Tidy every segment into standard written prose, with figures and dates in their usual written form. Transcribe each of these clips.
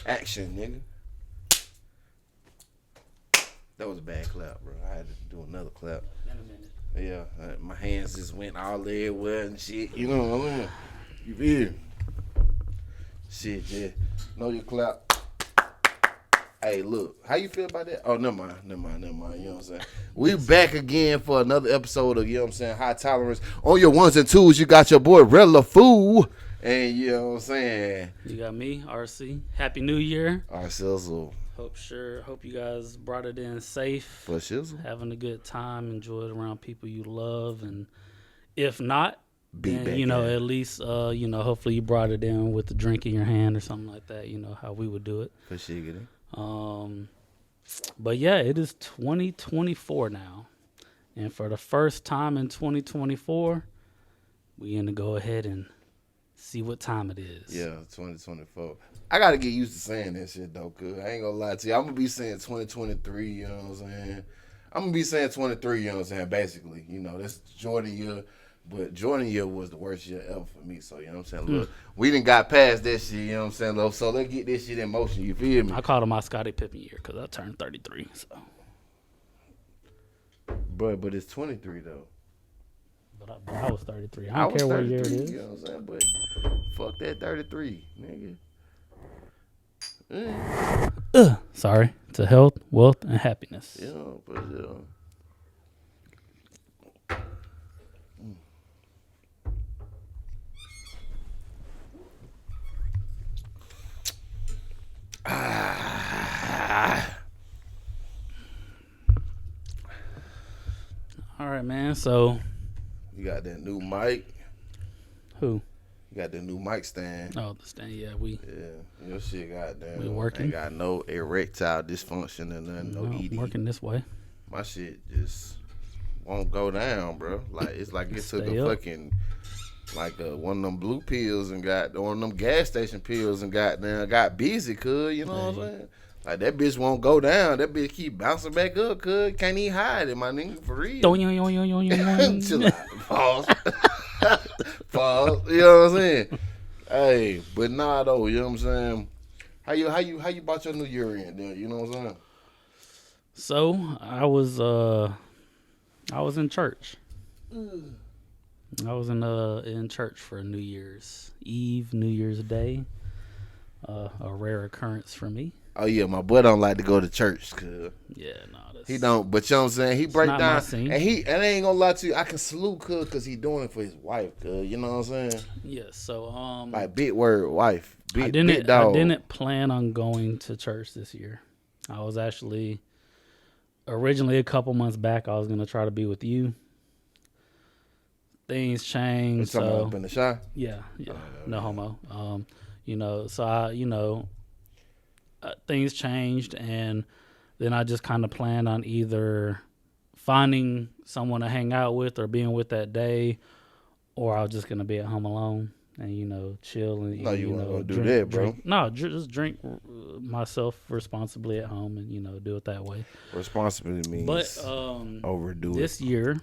Action, nigga. That was a bad clap, bro. I had to do another clap. Yeah, my hands just went all everywhere and shit. You know what I mean? You feel? Shit, yeah. Know your clap. Hey, look, how you feel about that? Oh, never mind. You know what I'm saying? We back again for another episode of, you know what I'm saying, High Tolerance. On your ones and twos, you got your boy, Rella Fool. And, you know what I'm saying? You got me, RC. Happy New Year. Our sizzle. Hope you guys brought it in safe. For shizzle. Having a good time, enjoy it around people you love. And if not, Be then, back you know, in. at least, hopefully you brought it in with the drink in your hand or something like that. You know, how we would do it. For shiggity. But yeah, it is 2024 now. And for the first time in 2024, we're going to go ahead and see what time it is. Yeah, 2024. I got to get used to saying that shit, though, cuz I ain't going to lie to you. I'm going to be saying 2023, you know what I'm saying? I'm going to be saying 23, you know what I'm saying, basically. You know, that's Jordan year. But Jordan year was the worst year ever for me. So, you know what I'm saying? Look, we done got past that shit, you know what I'm saying? Look, so let's get this shit in motion, you feel me? I called it my Scottie Pippen year because I turned 33. So, But it's 23, though. but I was 33. I don't care what year it is. You know what I'm saying? But fuck that 33, nigga. Sorry. To health, wealth, and happiness. Yeah, but All right, man. So, you got that new mic. who? You got the new mic stand. Oh, the stand. Yeah, Yeah, your shit goddamn. We working. Ain't got no erectile dysfunction and nothing, no I'm ED. working this way. My shit just won't go down, bro. Like it's like it took Stay a up. fucking one of them blue pills and got one of them gas station pills and got busy, cuz, you know what I'm saying? Like that bitch won't go down. That bitch keep bouncing back up, cuz can't even hide it, my nigga, for real. Chill out. Pause. Pause. You know what I'm saying? Hey, but nah though, you know what I'm saying? How you bought your New Year in there? You know what I'm saying? So I was in church. I was in church for New Year's Eve, New Year's Day. A rare occurrence for me. Oh yeah, my boy don't like to go to church, cuz. Yeah, no, that's He don't, but you know what I'm saying? He break not my down, scene. and I ain't gonna lie to you, I can salute cuz, cause he doing it for his wife, cuz, you know what I'm saying? yeah. So Like big word wife, big, I big didn't dog. plan on going to church this year. I was actually originally a couple months back. I was gonna try to be with you. Things You changed. talking about So up in the shop? yeah, no homo. Things changed, and then I just kind of planned on either finding someone to hang out with or being with that day, or I was just gonna be at home alone and chill and No, you wanna go do drink, that, bro. drink. No, just drink myself responsibly at home and do it that way. Responsibility means But overdo this year,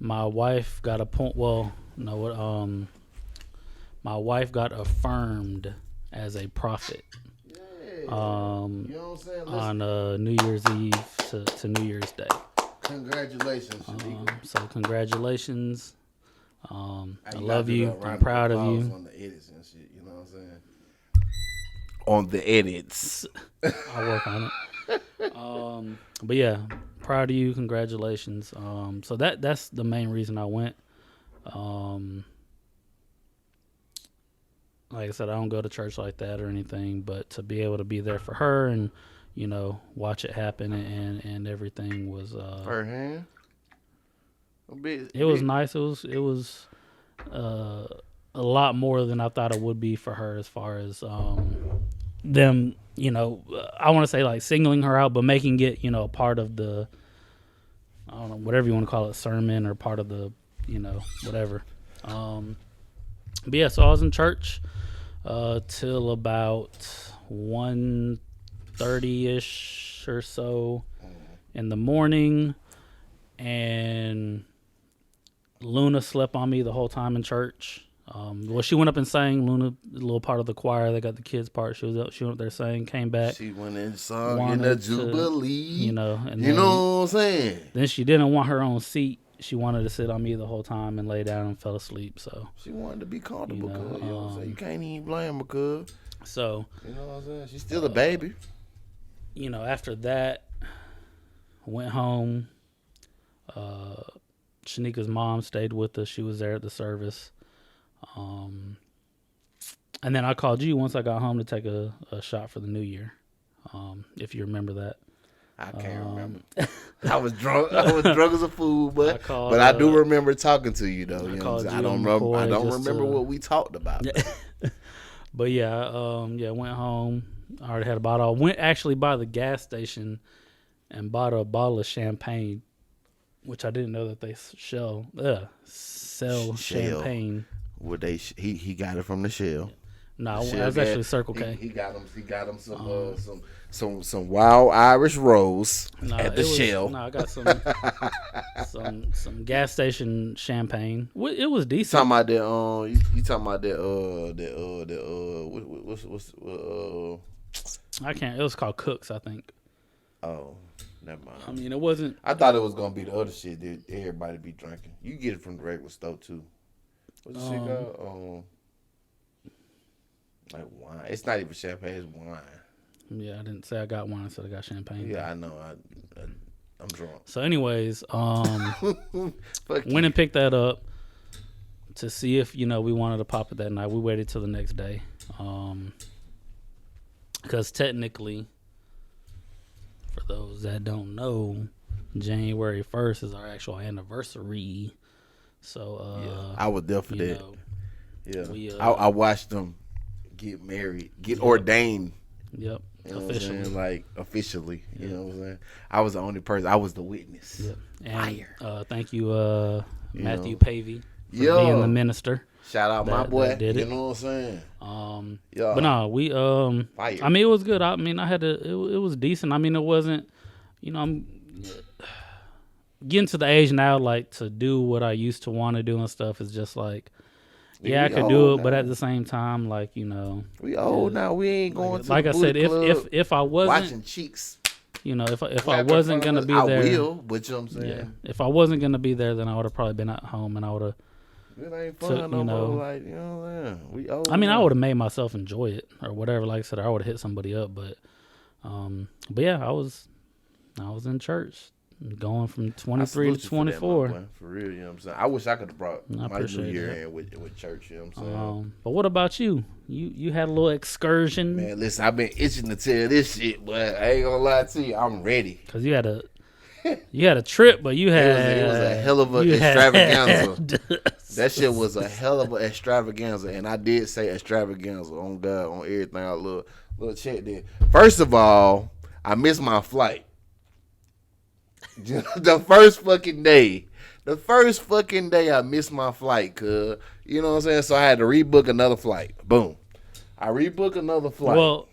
my wife got a point. Well, no, what? My wife got affirmed as a prophet. You know what I'm saying? On New Year's Eve to New Year's Day. Congratulations, Shanika. So congratulations. I Hey, you love gotta do you. that round I'm of proud of applause you. on the edits and shit, you know what I'm saying? On the edits. I'll work on it. But yeah, proud of you. Congratulations. So that's the main reason I went. Like I said, I don't go to church like that or anything, but to be able to be there for her and watch it happen and everything was Her hand. it was nice. It was a lot more than I thought it would be for her as far as them. I want to say like singling her out, but making it a part of the, I don't know, whatever you want to call it, sermon or part of the whatever. But yeah, so I was in church till about 1:30ish or so in the morning, and Luna slept on me the whole time in church. Well, she went up and sang. Luna, a little part of the choir. They got the kids part. She went up there sang, came back. She went and sung in the Jubilee. And you know what I'm saying? Then she didn't want her own seat. She wanted to sit on me the whole time and lay down and fell asleep. So she wanted to be comfortable. You know what I'm saying? You can't even blame her, cuz. So you know what I'm saying? She's still a baby. After that, went home. Shanika's mom stayed with us. She was there at the service. And then I called you once I got home to take a shot for the new year. If you remember that. I can't remember. I was drunk. I was drunk as a fool, but I do remember talking to you though. I don't remember what we talked about. But went home. I already had a bottle. I went actually by the gas station and bought a bottle of champagne, which I didn't know that they sell champagne. Would he got it from the Shell? No, it was actually Circle K. He got him some Wild Irish Rose at the Shell. No, I got some gas station champagne. It was decent. Talking about that? You talking about that? I can't. It was called Cook's, I think. Oh, never mind. I mean, it wasn't. I thought it was gonna be the other shit that everybody be drinking. You get it from the regular store too. What's the shit called? Like wine. It's not even champagne. It's wine. Yeah, I didn't say I got wine. I said I got champagne. Yeah, I know. I'm drunk. So, anyways, went and picked that up to see if we wanted to pop it that night. We waited till the next day, because technically, for those that don't know, January 1st is our actual anniversary. So, I was there for that. Yeah, I watched them get married, get ordained. Yep. You know officially. Like officially. You know what I'm saying? I was the only person. I was the witness. Yep. And, fire. Thank you, Matthew Pavey, for being the minister. Shout out my boy. That did it. You know what I'm saying? But no, we fire. I mean, it was good. I mean, it was decent. I mean, it wasn't. I'm getting to the age now, like, to do what I used to want to do and stuff is just like. Yeah, I could do it, now. But at the same time, like, we old now. We ain't going to like the I said, if I wasn't watching cheeks, if I wasn't gonna be there, I will. But you know what I'm saying? Yeah, if I wasn't gonna be there, then I would have probably been at home and I would have. It ain't fun no more. Like we old. I mean, I would have made myself enjoy it or whatever. Like I said, I would have hit somebody up, but yeah, I was in church. Going from 23 to 24. For real, you know what I'm saying? I wish I could have brought my new year in with church, you know what I'm saying? But what about you? You had a little excursion? Man, listen, I've been itching to tell this shit, but I ain't gonna lie to you, I'm ready. Because you had a trip, but you had... It was a hell of an extravaganza. That shit was a hell of an extravaganza, and I did say extravaganza on God, on everything. I little check there. First of all, I missed my flight. The first fucking day I missed my flight, cuz. You know what I'm saying? So I had to rebook another flight. Boom. I rebooked another flight. Well,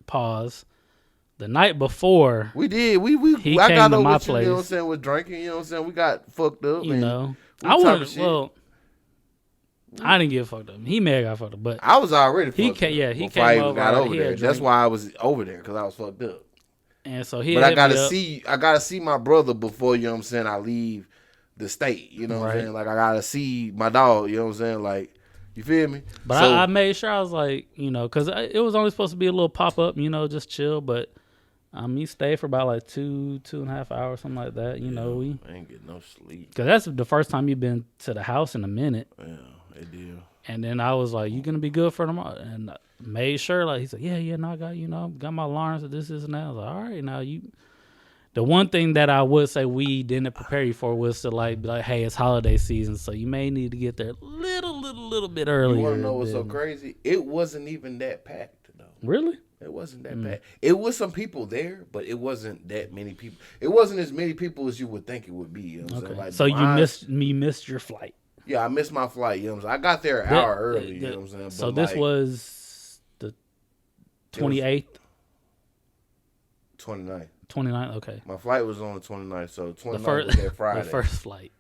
pause. The night before, we did. I came got to over my with place. You know what I'm saying? With drinking, you know what I'm saying? We got fucked up. I wouldn't. Well, I didn't get fucked up. He may have got fucked up, but I was already fucked up. Yeah, he came over. I even got over there. That's why I was over there, because I was fucked up. And so but I gotta see my brother before, you know what I'm saying, I leave the state. You know what I'm saying? Like, I gotta see my dog, you know what I'm saying? Like, you feel me? But I made sure I was like, because it was only supposed to be a little pop up, just chill. But he stayed for about like 2.5 hours, something like that. We I ain't getting no sleep. Because that's the first time you've been to the house in a minute. Yeah, it did. And then I was like, "You gonna be good for tomorrow?" And I made sure, like, he said, "Yeah, no, I got, got my alarms and this and that." I was like, "All right, now you." The one thing that I would say we didn't prepare you for was to be like, "Hey, it's holiday season, so you may need to get there a little bit earlier." You want to know what's so crazy? It wasn't even that packed, though. Really? It wasn't that packed. It was some people there, but it wasn't that many people. It wasn't as many people as you would think it would be. You know what I'm saying? Like, so you missed your flight. Yeah, I missed my flight. You know what I'm saying? I got there an hour early. You know what I'm saying? But so this was the 28th? 29th. 29th, okay. My flight was on the 29th, so 29th was that Friday. The first flight.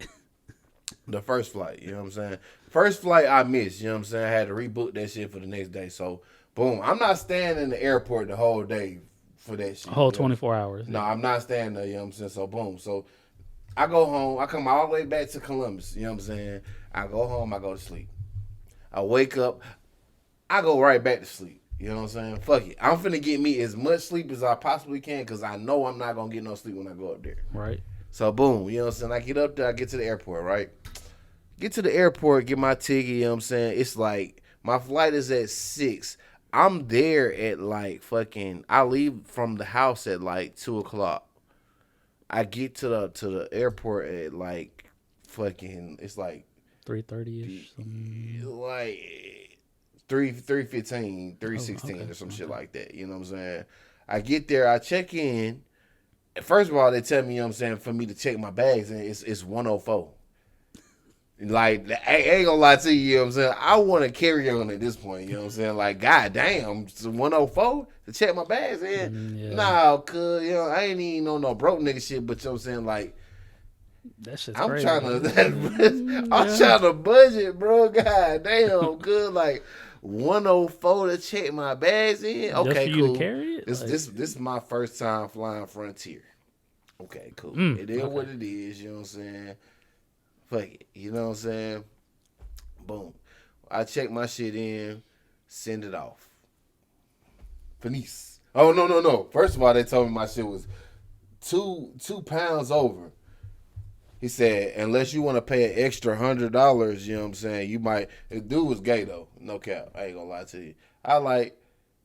The first flight, you know what I'm saying? First flight I missed, you know what I'm saying? I had to rebook that shit for the next day. So, boom. I'm not staying in the airport the whole day for that shit. A whole 24 hours. No, I'm not staying there, you know what I'm saying? So, boom. So, I go home. I come all the way back to Columbus, you know what I'm saying? I go home. I go to sleep. I wake up. I go right back to sleep. You know what I'm saying? Fuck it. I'm finna get me as much sleep as I possibly can because I know I'm not going to get no sleep when I go up there. Right. So, boom. You know what I'm saying? I get up there. I get to the airport, right? Get to the airport, get my ticket, you know what I'm saying? It's like, my flight is at 6. I'm there at like fucking, I leave from the house at like 2 o'clock. I get to the airport at like fucking, it's like 3:30ish. Like 3:15, 3:16 or some shit like that. You know what I'm saying? I get there, I check in. First of all, they tell me, you know what I'm saying, for me to check my bags, and it's 104. Like, I ain't gonna lie to you, you know what I'm saying? I want to carry on at this point, you know what I'm saying? Like, goddamn, it's 104 to check my bags in? Yeah. Nah, cuz, you know, I ain't even on no broke nigga shit, but you know what I'm saying? Like, that shit's I'm crazy. trying to budget, bro. God damn, good. Like 104 to check my bags in. Okay, just for cool. You to carry it? This is my first time flying Frontier. Okay, cool. It is what it is. You know what I'm saying? Fuck it. You know what I'm saying? Boom. I check my shit in, send it off. Finis. Oh no. First of all, they told me my shit was 2 pounds over. He said, unless you want to pay an extra $100, you know what I'm saying, you might. The dude was gay, though. No cap. I ain't going to lie to you. I like.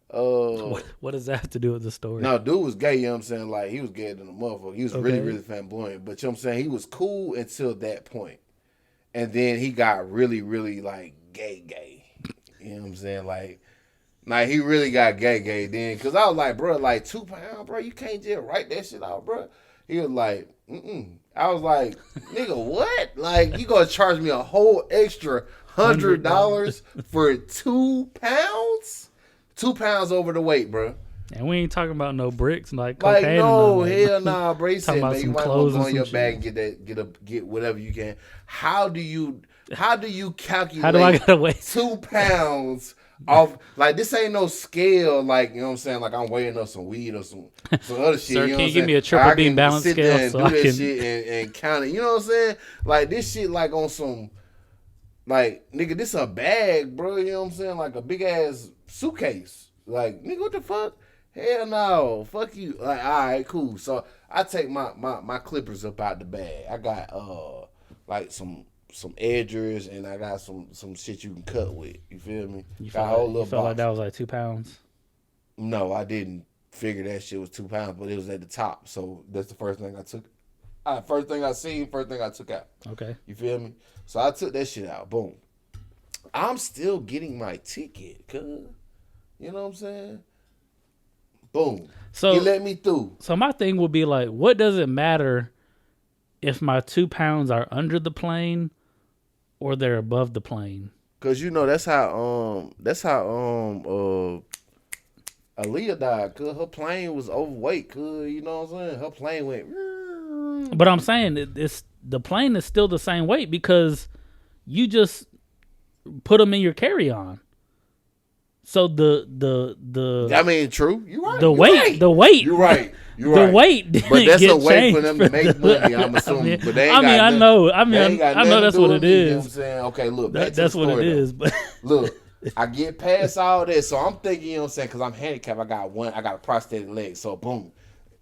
What does that have to do with the story? No, dude was gay, you know what I'm saying? Like, he was gayer than a motherfucker. He was really, really flamboyant. But you know what I'm saying? He was cool until that point. And then he got really, really, like, gay. You know what I'm saying? Like he really got gay then. Because I was like, bro, like, 2 pounds, bro, you can't just write that shit out, bro. He was like, I was like, nigga, what? Like, you gonna charge me a whole extra $100 for 2 pounds? 2 pounds over the weight, bro. And we ain't talking about no bricks like cocaine. Like, no, hell nah, bro. He said, man, you might want to go in your bag and get whatever you can. How do you calculate How do I gotta weigh 2 pounds off? Like, this ain't no scale, like, you know what I'm saying? Like, I'm weighing up some weed or some other shit. Sir, you know can you give saying? me a triple beam balance scale and so do I that can shit and count it? You know what I'm saying? Like, this shit, like, on some, like, nigga, this a bag, bro. You know what I'm saying? Like, a big ass suitcase. Like, nigga, what the fuck? Hell no. Fuck you. Like, all right, cool. So, I take my clippers up out the bag. I got, like, some edgers, and I got some shit you can cut with. You feel me? You felt like that was like 2 pounds? No, I didn't figure that shit was 2 pounds, but it was at the top. So that's the first thing I took. First thing I seen, first thing I took out. Okay. You feel me? So I took that shit out. Boom. I'm still getting my ticket, cuz. You know what I'm saying? Boom. So he let me through. So my thing would be like, what does it matter if my 2 pounds are under the plane or they're above the plane? Cause you know that's how Aaliyah died. Cause her plane was overweight. Cause you know what I'm saying, her plane went. But I'm saying it's the plane is still the same weight because you just put them in your carry-on. So the I mean, true. You're right. The weight. You're right. The weight didn't but that's get a way changed for them to make money, I'm assuming. But they ain't I know that's what it is. You know what I'm saying? Okay, look, that's what it is. But look, I get past all this, so I'm thinking, you know what I'm saying, because I'm handicapped. I got a prosthetic leg, so boom.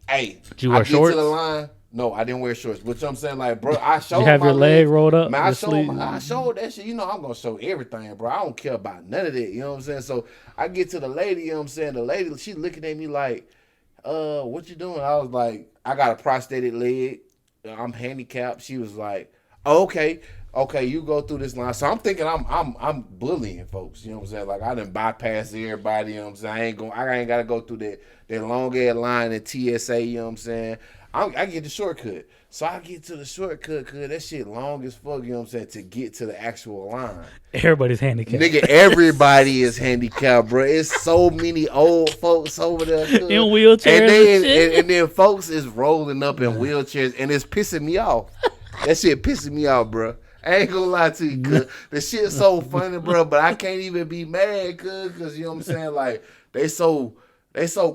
Hey, did you wear shorts? Get to the line. No, I didn't wear shorts. But you know what I'm saying? Like, bro, I showed you have my your leg rolled up? Man, I showed that shit. You know I'm going to show everything, bro. I don't care about none of that. You know what I'm saying? So I get to the lady, you know what I'm saying? The lady, she looking at me like, what you doing? I was like, I got a prosthetic leg. I'm handicapped. She was like, oh, okay, you go through this line. So I'm thinking I'm bullying folks. You know what I'm saying? Like, I done bypassed everybody. You know what I'm saying? I ain't got to go through that long ass line at TSA. You know what I'm saying? I get the shortcut. So I get to the shortcut because that shit long as fuck, you know what I'm saying, to get to the actual line. Everybody's handicapped. Nigga, everybody is handicapped, bro. It's so many old folks over there. In wheelchairs and then folks is rolling up in wheelchairs, and it's pissing me off. That shit pissing me off, bro. I ain't gonna lie to you, cuz the shit's so funny, bro. But I can't even be mad, cuz you know what I'm saying. Like they so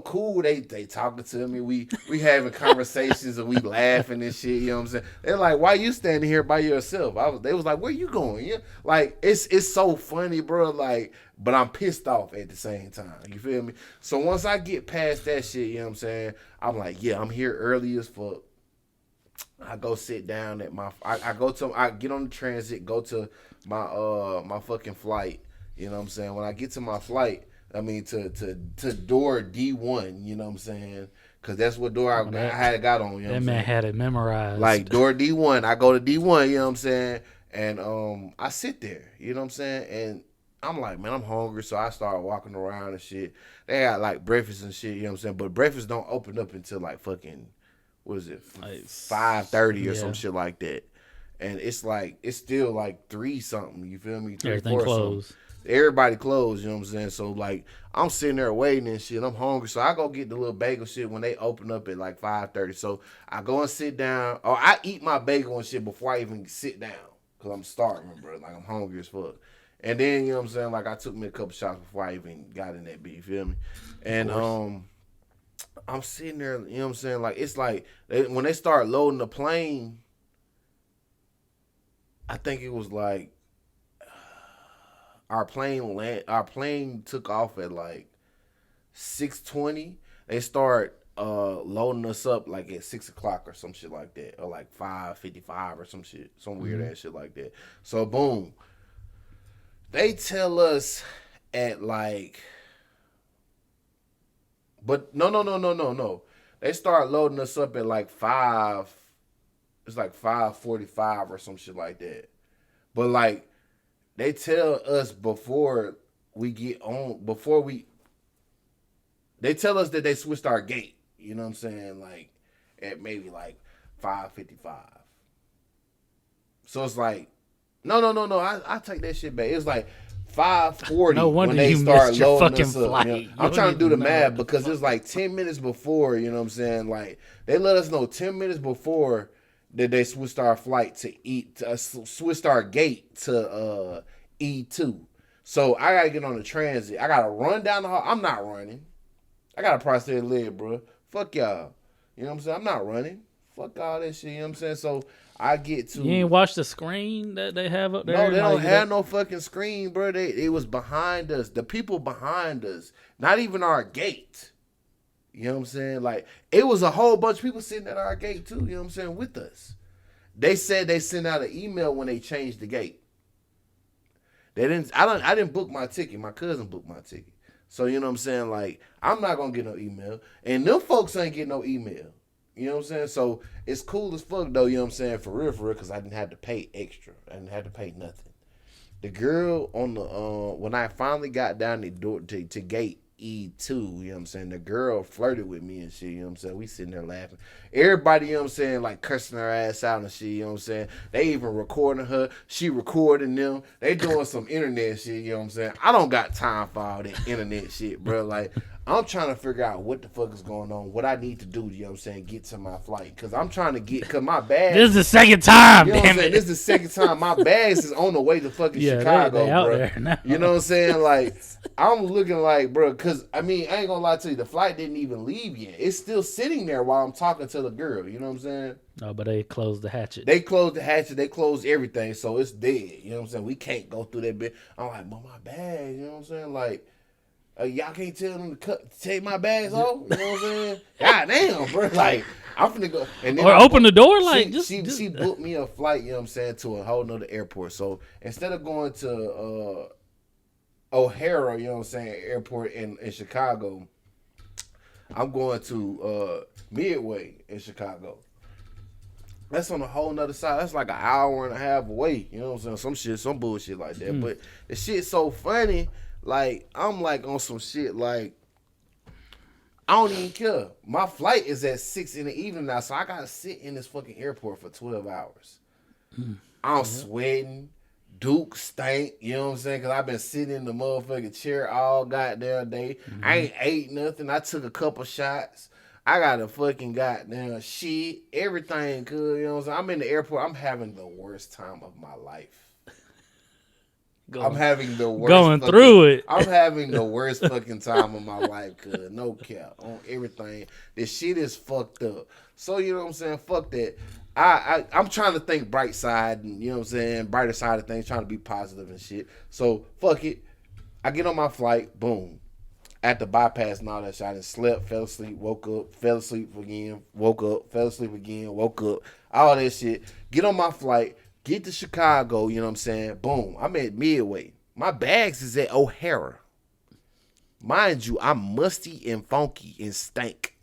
cool. They talking to me. We having conversations and we laughing and shit. You know what I'm saying. They're like, why you standing here by yourself? They was like, where you going? Yeah, like it's so funny, bro. Like, but I'm pissed off at the same time. You feel me? So once I get past that shit, you know what I'm saying. I'm like, yeah, I'm here early as fuck. I go sit down at my. I get on the transit, go to my fucking flight. You know what I'm saying. When I get to my flight, I mean to door D1. You know what I'm saying. Cause that's what door I had got on. You know that man had it memorized. Like door D1, I go to D1. You know what I'm saying. And I sit there. You know what I'm saying. And I'm like, man, I'm hungry, so I start walking around and shit. They got like breakfast and shit. You know what I'm saying. But breakfast don't open up until like fucking. What is it, 5:30 or some shit like that, and it's still like 3 something. You feel me? 3, everything closed. Everybody closed. You know what I'm saying? So like I'm sitting there waiting and shit. I'm hungry, so I go get the little bagel shit when they open up at like 5:30. So I go and sit down, or I eat my bagel and shit before I even sit down, cause I'm starving, bro. Like I'm hungry as fuck. And then you know what I'm saying? Like I took me a couple shots before I even got in that beat. You feel me? And I'm sitting there, you know what I'm saying? Like, it's like, when they start loading the plane, I think it was like, our plane took off at like 6:20. They start loading us up like at 6 o'clock or some shit like that, or like 5:55 or some shit, some weird ass shit like that. So, boom. They tell us at like... But no. They start loading us up at like 5. It's like 5:45 or some shit like that. But like they tell us before we get on, they tell us that they switched our gate. You know what I'm saying? Like at maybe like 5:55. So it's like, no. I take that shit back. It's like 5:40 no wonder when they you start missed your loading fucking us up. flight. You know? I'm trying to do the math because it's like 10 minutes before, you know what I'm saying? Like they let us know 10 minutes before that they switched our flight to switched our gate to E2. So I gotta get on the transit. I gotta run down the hall. I'm not running. I got a prosthetic leg, bro. Fuck y'all. You know what I'm saying? I'm not running. Fuck all that shit. You know what I'm saying? So I get to... You ain't watch the screen that they have up there? No, they don't have no fucking screen, bro. It was behind us. The people behind us. Not even our gate. You know what I'm saying? Like, it was a whole bunch of people sitting at our gate, too. You know what I'm saying? With us. They said they sent out an email when they changed the gate. They didn't... I didn't book my ticket. My cousin booked my ticket. So, you know what I'm saying? Like, I'm not going to get no email. And them folks ain't get no email. You know what I'm saying? So it's cool as fuck though, you know what I'm saying? For real, because I didn't have to pay extra. I didn't have to pay nothing. The girl on the when I finally got down the door to gate E2, you know what I'm saying? The girl flirted with me and shit, you know what I'm saying? We sitting there laughing. Everybody, you know what I'm saying, like cursing her ass out and shit, you know what I'm saying? They even recording her. She recording them. They doing some internet shit, you know what I'm saying? I don't got time for all that internet shit, bro. Like, I'm trying to figure out what the fuck is going on, what I need to do, you know what I'm saying, get to my flight. Because I'm trying to get, because my bag. This is the second time, you know damn it. This is the second time. My bags is on the way to fucking Chicago, they out bro. there now. You know what I'm saying? Like, I'm looking like, bro, because, I mean, I ain't going to lie to you, the flight didn't even leave yet. It's still sitting there while I'm talking to the girl, you know what I'm saying? No, but they closed the hatchet. They closed the hatchet. They closed everything, so it's dead. You know what I'm saying? We can't go through that bit. I'm like, but my bag, you know what I'm saying? Like, y'all can't tell them to take my bags off. You know what I'm saying? God damn, bro. Like, I'm finna go. And then open the door. Like, she booked me a flight, you know what I'm saying, to a whole nother airport. So instead of going to O'Hara, you know what I'm saying, airport in Chicago, I'm going to Midway in Chicago. That's on a whole nother side. That's like an hour and a half away. You know what I'm saying? Some bullshit like that. But the shit's so funny. Like, I'm like on some shit like, I don't even care. My flight is at 6 in the evening now, so I gotta sit in this fucking airport for 12 hours. I'm sweating. Duke stank, you know what I'm saying? Because I've been sitting in the motherfucking chair all goddamn day. I ain't ate nothing. I took a couple shots. I got a fucking goddamn shit, everything good. You know what I'm saying? I'm in the airport. I'm having the worst time of my life. I'm having the worst through it. I'm having the worst fucking time of my life, cuz. No cap on everything. This shit is fucked up. So you know what I'm saying? Fuck that. I'm trying to think bright side and you know what I'm saying, brighter side of things, trying to be positive and shit. So fuck it. I get on my flight, boom. At the bypass and all that shit, I done slept, fell asleep, woke up, fell asleep again, woke up, fell asleep again, woke up, all that shit. Get on my flight, get to Chicago, you know what I'm saying? Boom, I'm at Midway. My bags is at O'Hara. Mind you, I'm musty and funky and stank.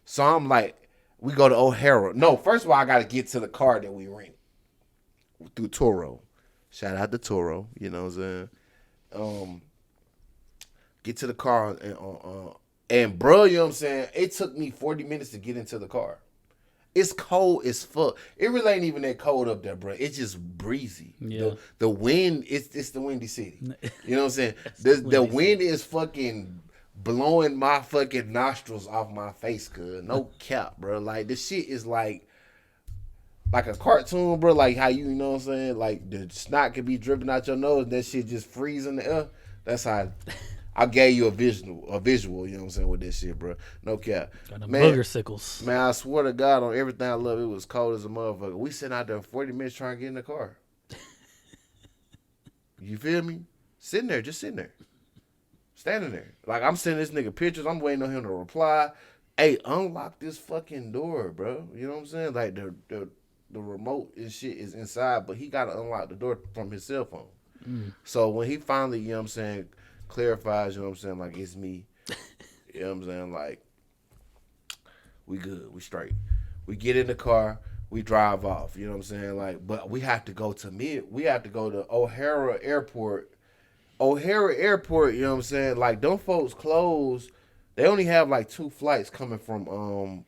So I'm like, we go to O'Hara. No, first of all, I got to get to the car that we rent through Turo. Shout out to Turo, you know what I'm saying? Get to the car and bro, you know what I'm saying? It took me 40 minutes to get into the car. It's cold as fuck. It really ain't even that cold up there, bro. It's just breezy. Yeah. The wind, it's the windy city. You know what I'm saying? The wind is fucking blowing my fucking nostrils off my face, cuz. No cap, bro. Like, this shit is like a cartoon, bro. Like how you know what I'm saying? Like the snot could be dripping out your nose and that shit just freeze in the air. That's how I gave you a visual, you know what I'm saying, with this shit, bro. No cap. Got them booger sickles. Man, I swear to God, on everything I love, it was cold as a motherfucker. We sitting out there 40 minutes trying to get in the car. You feel me? Sitting there, just sitting there. Standing there. Like, I'm sending this nigga pictures. I'm waiting on him to reply. Hey, unlock this fucking door, bro. You know what I'm saying? Like, the remote and shit is inside, but he got to unlock the door from his cell phone. So when he finally, you know what I'm saying, clarifies, you know what I'm saying, like, it's me. You know what I'm saying? Like, we good. We straight. We get in the car. We drive off. You know what I'm saying? Like, but we have to go to O'Hara Airport. O'Hara Airport, you know what I'm saying? Like, them folks close. They only have like 2 flights coming from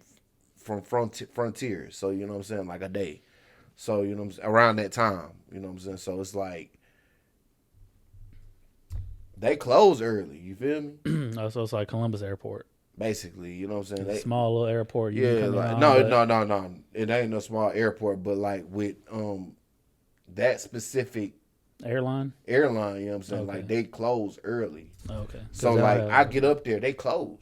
Frontier. So, you know what I'm saying? Like a day. So, you know what I'm saying? Around that time. You know what I'm saying? So it's like they close early, you feel me? Oh, so it's like Columbus Airport. Basically, you know what I'm saying? Small little airport. Yeah, like, no. It ain't no small airport, but like with that specific airline, you know what I'm saying? Okay. Like they close early. Okay. So like I get up there, they close.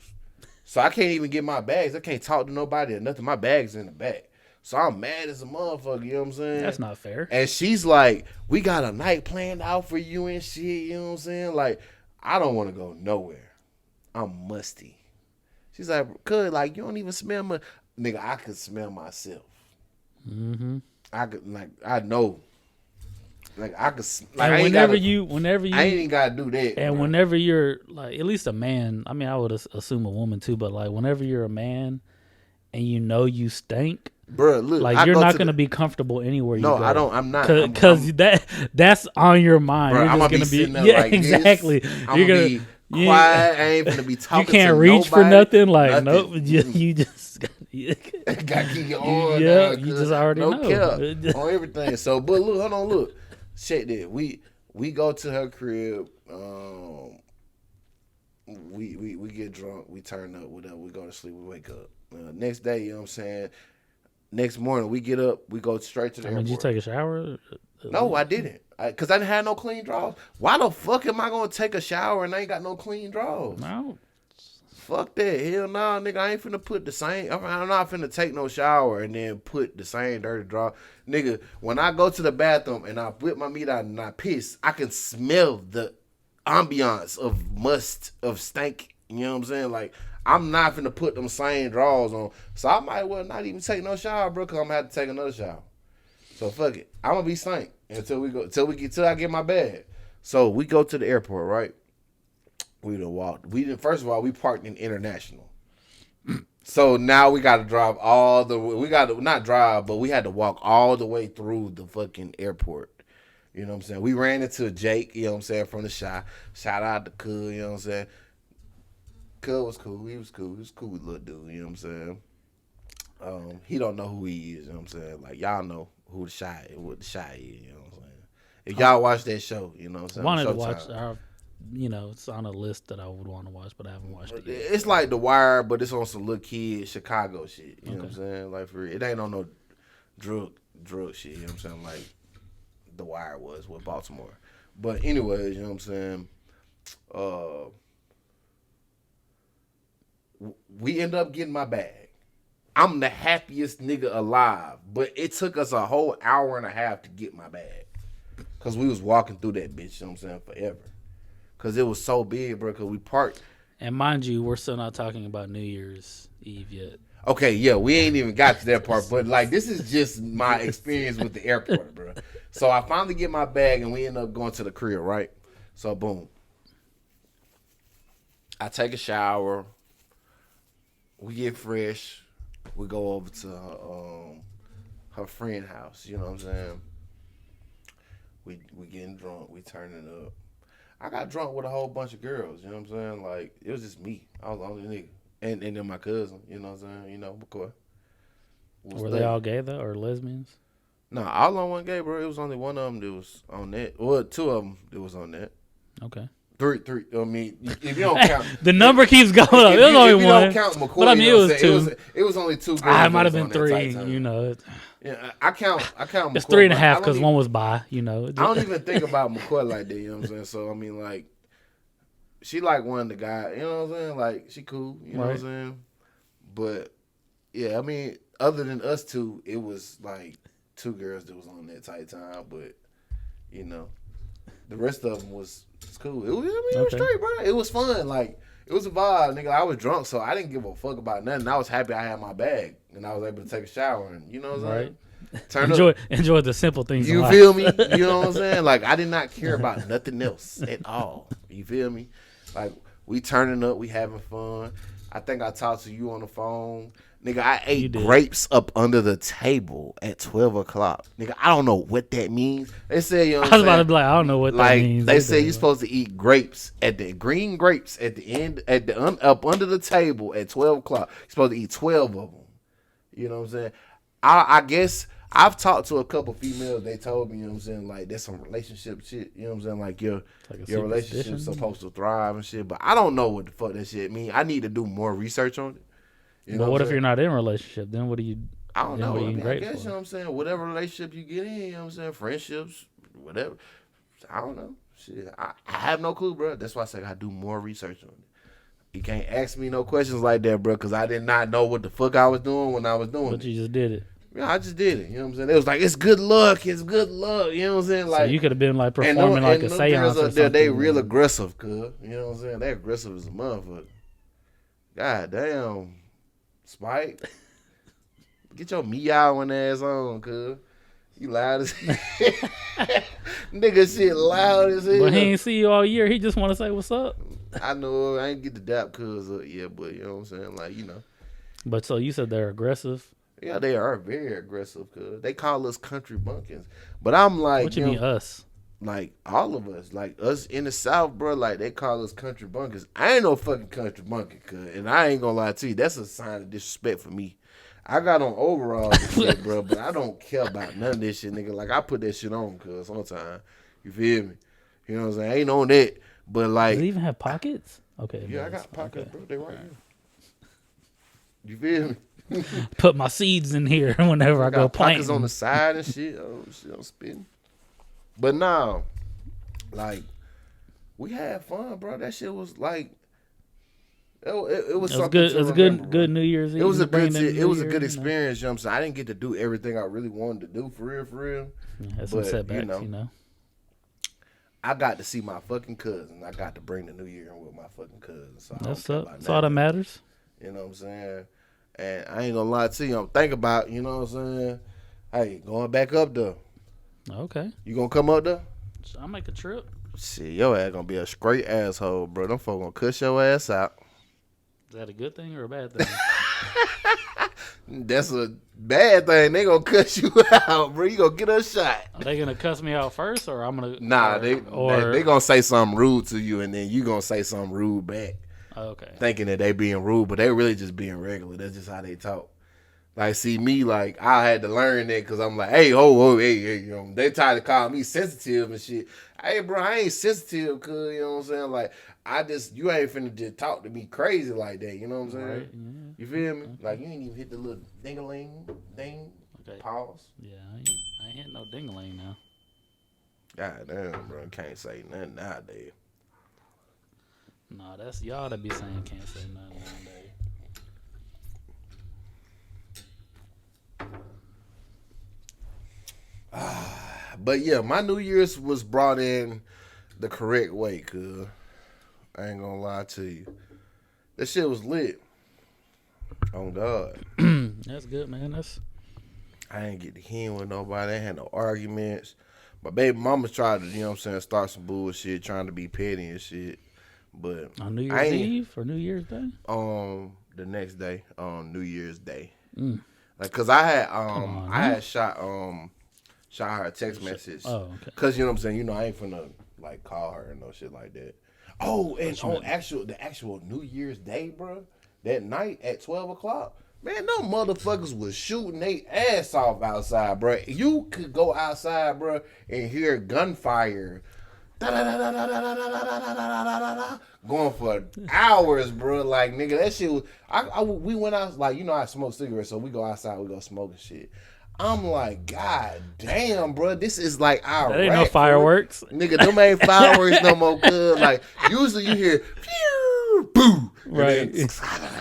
So I can't even get my bags. I can't talk to nobody or nothing. My bag's in the back. So I'm mad as a motherfucker, you know what I'm saying? That's not fair. And she's like, we got a night planned out for you and shit, you know what I'm saying? Like, I don't want to go nowhere. I'm musty. She's like, cuz, like, you don't even smell my... Nigga, I could smell myself. Mm-hmm. I could, like, I know. Like, I could... Like, and whenever you... I ain't even got to do that. And bro. whenever you're, like, at least a man, I mean, I would assume a woman too, but, like, whenever you're a man and you know you stink... Bro, look, like you're not gonna be comfortable anywhere you go. No, I don't. I'm not. Because that's on your mind. Bro, you're just I'm gonna be yeah, like exactly. I'm you're gonna be quiet. I ain't gonna be talking. You can't to reach nobody, for nothing. Like nothing. nope. You just gotta keep your arm. Yeah, you just already know. Cap on everything. So, but look, hold on, look. Check that. We go to her crib. We get drunk. We turn up. Whatever. We go to sleep. We wake up. Next day, you know what I'm saying. Next morning, we get up, we go straight to the airport. Did you take a shower? No, I didn't. Because I didn't have no clean drawers. Why the fuck am I going to take a shower and I ain't got no clean drawers? No. Fuck that. Hell no, nigga. I ain't finna put the same. I'm not finna take no shower and then put the same dirty drawer. Nigga, when I go to the bathroom and I whip my meat out and I piss, I can smell the ambiance of must, of stank. You know what I'm saying? Like, I'm not finna put them same drawers on. So I might well not even take no shower, bro, because I'm gonna have to take another shower. So fuck it. I'm gonna be stank until I get my bag. So we go to the airport, right? We done walked. First of all, we parked in International. So now we gotta drive all the way. We gotta not drive, but we had to walk all the way through the fucking airport. You know what I'm saying? We ran into Jake, you know what I'm saying, from the shop. Shout out to Cud, you know what I'm saying? Cuz was cool. He was cool. He was cool little dude, you know what I'm saying? He don't know who he is, you know what I'm saying? Like, y'all know who what the Shy is, you know what I'm saying? If y'all watch that show, you know what I'm saying? I wanted to watch. it's on a list that I would want to watch, but I haven't watched it yet. It's like The Wire, but it's on some little kid Chicago shit. You know what I'm saying? Like, for real. It ain't on no drug shit. You know what I'm saying? Like The Wire was with Baltimore. But anyways, you know what I'm saying? We end up getting my bag. I'm the happiest nigga alive, but it took us a whole hour and a half to get my bag. Because we was walking through that bitch, you know what I'm saying, forever. Because it was so big, bro, because we parked. And mind you, we're still not talking about New Year's Eve yet. Okay, yeah, we ain't even got to that part, but, like, this is just my experience with the airport, bro. So I finally get my bag, and we end up going to the crib, right? So, boom. I take a shower. We get fresh. We go over to her friend's house, you know what I'm saying? We getting drunk. We turning up. I got drunk with a whole bunch of girls, you know what I'm saying? Like, it was just me. I was the only nigga. And then my cousin, you know what I'm saying? You know, McCoy. Were they all gay, though, or lesbians? No, all on one gay, bro. It was only one of them that was on that. Well, two of them that was on that. Okay. Three. I mean, if you don't count. The number keeps going up. It was only one. Don't count McCoy, but I mean, it was two. It was only two girls. It might have been three, you know. Yeah, I count McCoy. It's 3.5 because one was bi, you know. I don't even think about McCoy like that, you know what I'm saying? So, I mean, like, she like one of the guys, you know what I'm saying? Like, she cool, you know what I'm saying? But, yeah, I mean, other than us two, it was like two girls that was on that tight time. But, you know, the rest of them was cool. It was straight, bro. It was fun. Like, it was a vibe, nigga. I was drunk, so I didn't give a fuck about nothing. I was happy I had my bag, and I was able to take a shower, and you know what I'm saying? Enjoy the simple things. You feel me? You know what I'm saying? Like, I did not care about nothing else at all. You feel me? Like, we turning up, we having fun. I think I talked to you on the phone. Nigga, I ate grapes up under the table at 12 o'clock. Nigga, I don't know what that means. They say, you know what I'm saying? I was about to be like, I don't know what that means. They say you're supposed to eat grapes green grapes at the end, up under the table at 12 o'clock. You're supposed to eat 12 of them. You know what I'm saying? I guess I've talked to a couple females. They told me, you know what I'm saying, like, there's some relationship shit. You know what I'm saying? Like, your relationship's supposed to thrive and shit. But I don't know what the fuck that shit mean. I need to do more research on it. You know what if you're not in a relationship? Then what do you? I don't know. I guess, you know what I'm saying? Whatever relationship you get in, you know what I'm saying? Friendships, whatever. I don't know. Shit, I have no clue, bro. That's why I say I do more research on it. You can't ask me no questions like that, bro, because I did not know what the fuck I was doing when I was doing it. But you just did it. Yeah, I just did it. You know what I'm saying? It was like, it's good luck. It's good luck. You know what I'm saying? Like, so you could have been like performing like a seance or something. They real aggressive, cuz. You know what I'm saying? They aggressive as a motherfucker. God damn. Spike. Get your meowing ass on, cuz. You loud as nigga shit loud as hell. But he ain't see you all year. He just want to say what's up. I know. I ain't get the dap cuz up yet, but you know what I'm saying? Like, you know. But so you said they're aggressive? Yeah, they are very aggressive, cuz. They call us country bumpkins. But I'm like, what you mean us? Like, all of us. Like, us in the South, bro, like, they call us country bumpkins. I ain't no fucking country bumpkin, cuz. And I ain't gonna lie to you. That's a sign of disrespect for me. I got on overalls and shit, bro, but I don't care about none of this shit, nigga. Like, I put that shit on, cuz, sometimes. You feel me? You know what I'm saying? I ain't on that. But, like. Does it even have pockets? Okay. Yeah, I got pockets, bro. They right here. You feel me? Put my seeds in here whenever I go planting. Pockets on the side and shit. Oh, shit, I'm spitting. But now, like, we had fun, bro. That shit was like, it was something good. To it was remember, good New Year's Eve. It was a good experience. You know what I'm saying? I didn't get to do everything I really wanted to do for real. Yeah, had some setbacks, you know. I got to see my fucking cousin. I got to bring the New Year in with my fucking cousin. So that's all that matters. You know what I'm saying? And I ain't gonna lie to you. I'm thinking about, you know what I'm saying? Hey, going back up there. Okay. You gonna come up there? I'll make a trip. Shit, your ass gonna be a straight asshole, bro. Them folks gonna cuss your ass out. Is that a good thing or a bad thing? That's a bad thing. They gonna cuss you out, bro. You gonna get a shot. Are they gonna cuss me out first, or I'm gonna? Nah, they gonna say something rude to you, and then you gonna say something rude back. Okay. Thinking that they being rude, but they really just being regular. That's just how they talk. Like, see me, like, I had to learn that because I'm like, hey, hey, you know, they tried to call me sensitive and shit. Hey, bro, I ain't sensitive, cuz, you know what I'm saying? Like, you ain't finna just talk to me crazy like that, you know what I'm saying? Right. Yeah. You feel me? Okay. Like, you ain't even hit the little ding-a-ling, ding, pause. Yeah, I ain't hitting no ding-a-ling now. God damn, bro, can't say nothing nowadays. Nah, that's y'all that be saying can't say nothing nowadays. But yeah, my New Year's was brought in the correct way, cuz. I ain't gonna lie to you. That shit was lit. Oh God. That's good, man. I ain't get to hear with nobody. I ain't had no arguments. My baby mama tried to, you know what I'm saying, start some bullshit, trying to be petty and shit. But on New Year's Eve or New Year's Day? The next day, on New Year's Day. Like, cause I had shot her a text message. Oh, okay. Cause you know what I'm saying, you know, I ain't finna like call her and no shit like that. Oh, and on the actual New Year's Day, bro, that night at 12:00, man, no motherfuckers was shooting they ass off outside, bro. You could go outside, bro, and hear gunfire. Going for hours, bro. Like, nigga, that shit was. We went out, like, you know, I smoke cigarettes, so we go outside, we go smoke and shit. I'm like, God damn, bro, this is like our. That ain't no fireworks, nigga. Them ain't fireworks no more. Cause like usually you hear, pew, boo, right? Then,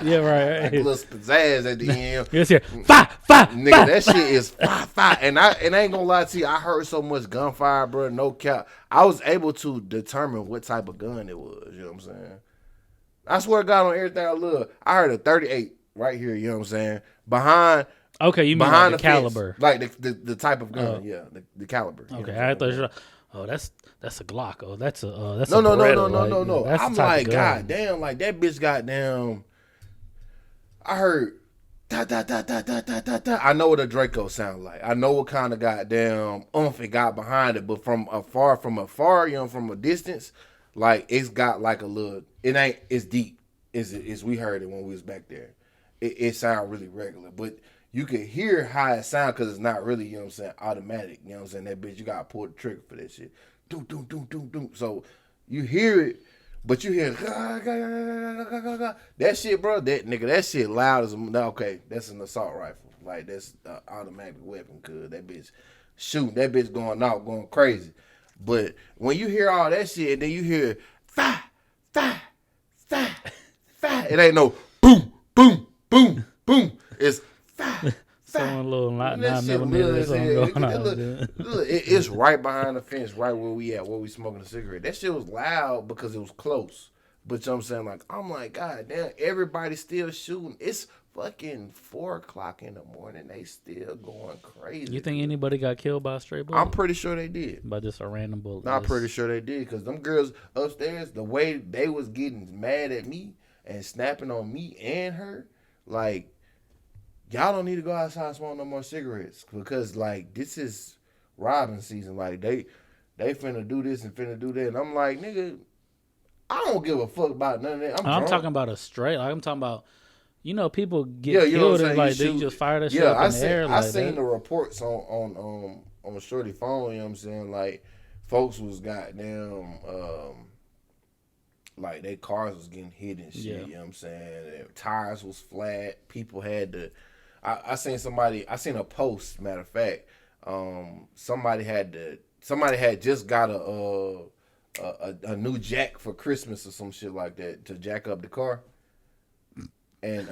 yeah, right. Like a little pizzazz at the end. Yes, here, fire, nigga. That shit is fire. And I ain't gonna lie to you, I heard so much gunfire, bro. No cap. I was able to determine what type of gun it was. You know what I'm saying? I swear to God on everything I love. I heard a 38 right here. You know what I'm saying? Behind. Okay, you mean like the caliber, fence, like the type of gun, yeah, the caliber. Okay, I thought you. Oh, that's a Glock. Oh, that's a no. I'm like, God damn, like that bitch, goddamn. I heard, da da da da da da da da. I know what a Draco sound like. I know what kind of goddamn oomph it got behind it, but from afar, you know, from a distance, like it's got like a little. It's deep. Is we heard it when we was back there. It sound really regular, but. You can hear how it sounds because it's not really, you know what I'm saying, automatic. You know what I'm saying? That bitch, you got to pull the trigger for that shit. Doom, doom, doom, doom, doom. So you hear it, but you hear that shit, bro. That shit loud as okay. That's an assault rifle. Like, that's an automatic weapon because that bitch shooting. That bitch going out, going crazy. But when you hear all that shit and then you hear fire, fire, fire, fire, it ain't no boom, boom, boom, boom. It's Someone little 9mm or something going on. It's right behind the fence, right where we smoking a cigarette. That shit was loud because it was close. But you know what I'm saying? Like, I'm like, God damn, everybody's still shooting. It's fucking 4:00 in the morning. They still going crazy. You think anybody got killed by a stray bullet? I'm pretty sure they did. By just a random bullet? I'm pretty sure they did because them girls upstairs, the way they was getting mad at me and snapping on me and her, like, y'all don't need to go outside and smoke no more cigarettes because, like, this is robbing season. Like, they finna do this and finna do that. And I'm like, nigga, I don't give a fuck about none of that. I'm talking about a straight. Like, I'm talking about, you know, people get killed and, like, they just fire that shit up in the air. I seen the reports on Shorty phone, you know what I'm saying? Like, folks was goddamn, like, their cars was getting hit and shit, you know what I'm saying? Their tires was flat. People had to... I seen a post, matter of fact, somebody had just got a new jack for Christmas or some shit like that to jack up the car. And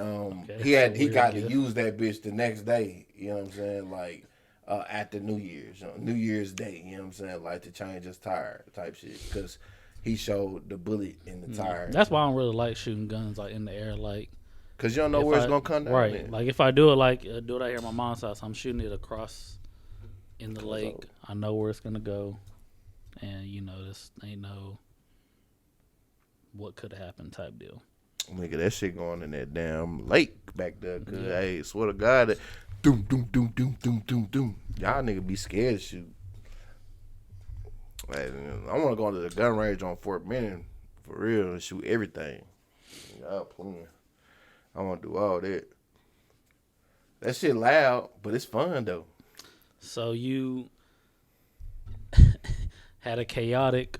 he got to use that bitch the next day, you know what I'm saying? Like after New Year's, New Year's Day, you know what I'm saying? Like to change his tire type shit because he showed the bullet in the tire. That's why I don't really like shooting guns like in the air, like. Cause you don't know where it's gonna come down. Right. Then. Like if I do it out here at my mom's house, I'm shooting it across in the lake. I know where it's gonna go, and you know this ain't no what could have happened type deal. Nigga, that shit going in that damn lake back there. Cause hey, swear to God, that doom doom doom doom doom doom doom. Y'all nigga be scared to shoot. Like, I want to go to the gun range on Fort Benning for real and shoot everything. Y'all playing. I want to do all that. That shit loud, but it's fun though. So you had a chaotic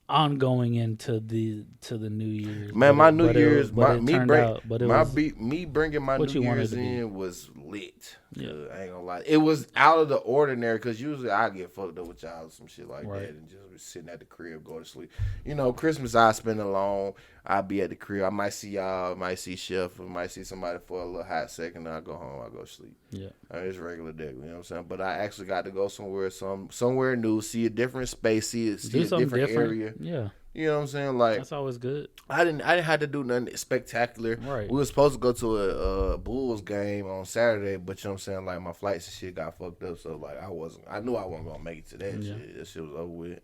ongoing into the New Year's. Man, my New Year's, me bringing my New Year's in was lit. Yeah. I ain't gonna lie, it was out of the ordinary because usually I get fucked up with y'all or some shit like that and just be sitting at the crib, go to sleep. You know, Christmas I spend alone. I be at the crib. I might see y'all, I might see Chef, I might see somebody for a little hot second. Then I go home, I go to sleep. Yeah, it's regular day. You know what I'm saying? But I actually got to go somewhere new, see a different space, see a different area. Yeah. You know what I'm saying? Like, that's always good. I didn't have to do nothing spectacular. Right. We were supposed to go to a Bulls game on Saturday, but you know what I'm saying? Like, my flights and shit got fucked up, so like I knew I wasn't gonna make it to that shit. That shit was over with.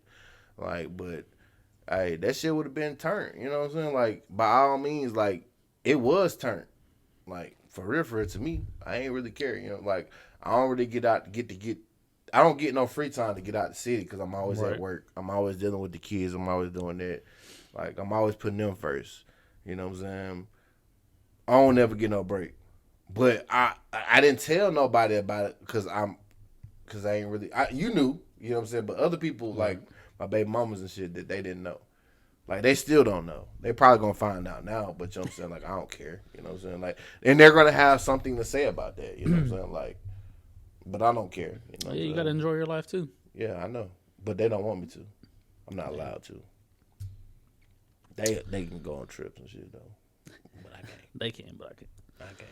Like, but hey, that shit would have been turned. You know what I'm saying? Like, by all means, like, it was turned. Like, for real, to me, I ain't really care. You know, like, I don't really I don't get no free time to get out the city because I'm always at work. I'm always dealing with the kids. I'm always doing that. Like, I'm always putting them first. You know what I'm saying? I don't ever get no break. But I didn't tell nobody about it because I ain't really. You knew. You know what I'm saying? But other people, like my baby mamas and shit, that they didn't know. Like, they still don't know. They probably going to find out now. But you know what I'm saying? Like, I don't care. You know what I'm saying? Like, and they're going to have something to say about that. You know what I'm saying? Like, but I don't care. You know you got to enjoy your life, too. Yeah, I know. But they don't want me to. I'm not allowed to. They can go on trips and shit, though. But I can't. They can, but I can't. I can't.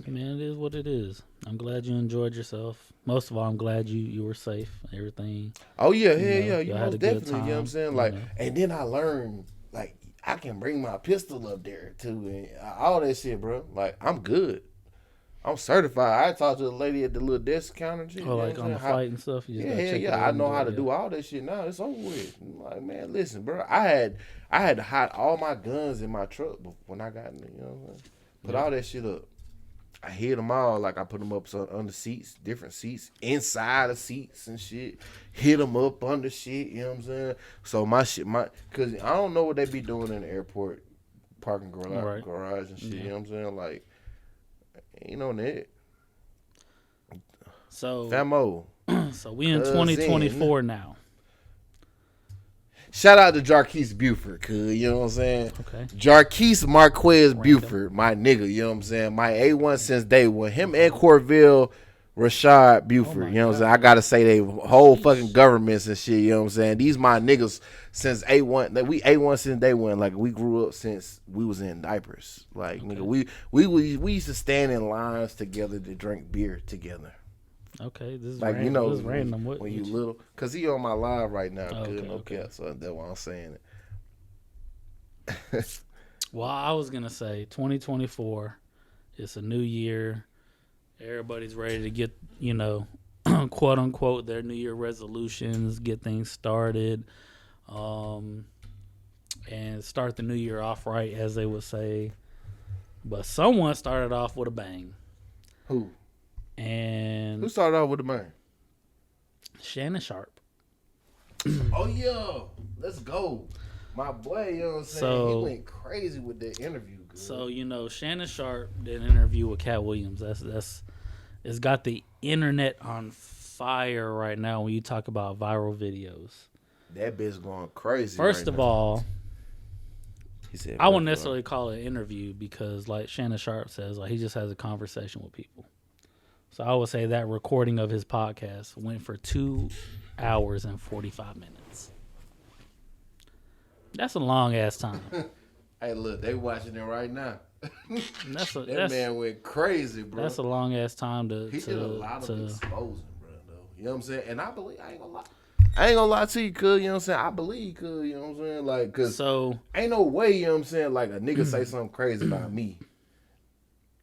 Man, it is what it is. I'm glad you enjoyed yourself. Most of all, I'm glad you were safe. Everything. Oh, yeah. You most definitely. You know what I'm saying? Like, you know. And then I learned, like, I can bring my pistol up there, too. And all that shit, bro. Like, I'm good. I'm certified. I talked to the lady at the little desk counter. Shit, like on the flight and stuff. Yeah. I know how to do all that shit now. It's over with. I'm like, man, listen, bro. I had to hide all my guns in my truck when I got in there. You know what I'm saying? Put all that shit up. I hid them all. Like, I put them up under seats, different seats, inside of seats and shit. Hid them up under shit. You know what I'm saying? So because I don't know what they be doing in the airport parking garage and shit. You know what I'm saying? Like. Ain't no net. So Famo. So we in 2024 now. Shout out to Jarquise Buford, you know what I'm saying? Okay. Jarquise Marquez Buford, my nigga, you know what I'm saying? My A1 since day one. Him and Corville Rashad Buford, you know what I'm saying? I gotta say they whole fucking governments and shit, you know what I'm saying? These my niggas since A1. Like, we A1 since day one. Like, we grew up since we was in diapers. Like, nigga, we used to stand in lines together to drink beer together. Okay, this is like random. You know this is random. When you little, cause he on my live right now. Okay. So that's why I'm saying it. Well, I was gonna say 2024. It's a new year. Everybody's ready to get, quote unquote, their New Year resolutions, get things started, and start the new year off right, as they would say. But someone started off with a bang. Who? And who started off with a bang? Shannon Sharpe. Oh yeah, let's go, my boy. You know what I'm saying? He went crazy with that interview. Good. So Shannon Sharpe did an interview with Cat Williams. That's it's got the internet on fire right now when you talk about viral videos. That bitch going crazy. First of all, he said, I wouldn't necessarily call it an interview because, like Shannon Sharpe says, like he just has a conversation with people. So I would say that recording of his podcast went for 2 hours and 45 minutes. That's a long ass time. Hey, look, they watching it right now. That man went crazy, bro. That's a long ass time to. He did a lot of exposing, bro. Though. You know what I'm saying? And I believe, I ain't gonna lie to you, cuz. You know what I'm saying? I believe, cuz. You know what I'm saying? Like, cuz. Ain't no way, you know what I'm saying? Like, a nigga say something crazy about me.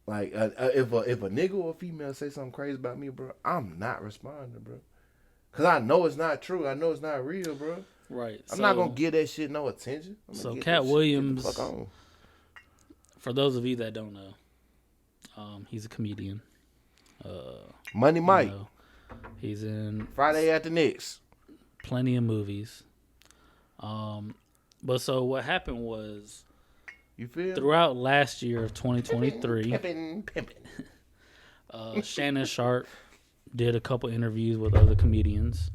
Like, if a nigga or a female say something crazy about me, bro, I'm not responding, bro. Cause I know it's not true. I know it's not real, bro. Right. I'm not gonna give that shit no attention. So Cat Williams, for those of you that don't know, he's a comedian. Money Mike. He's in Friday at the Knicks. Plenty of movies. But so what happened was You feel? Throughout last year of 2023, pimpin'. Shannon Sharpe did a couple interviews with other comedians.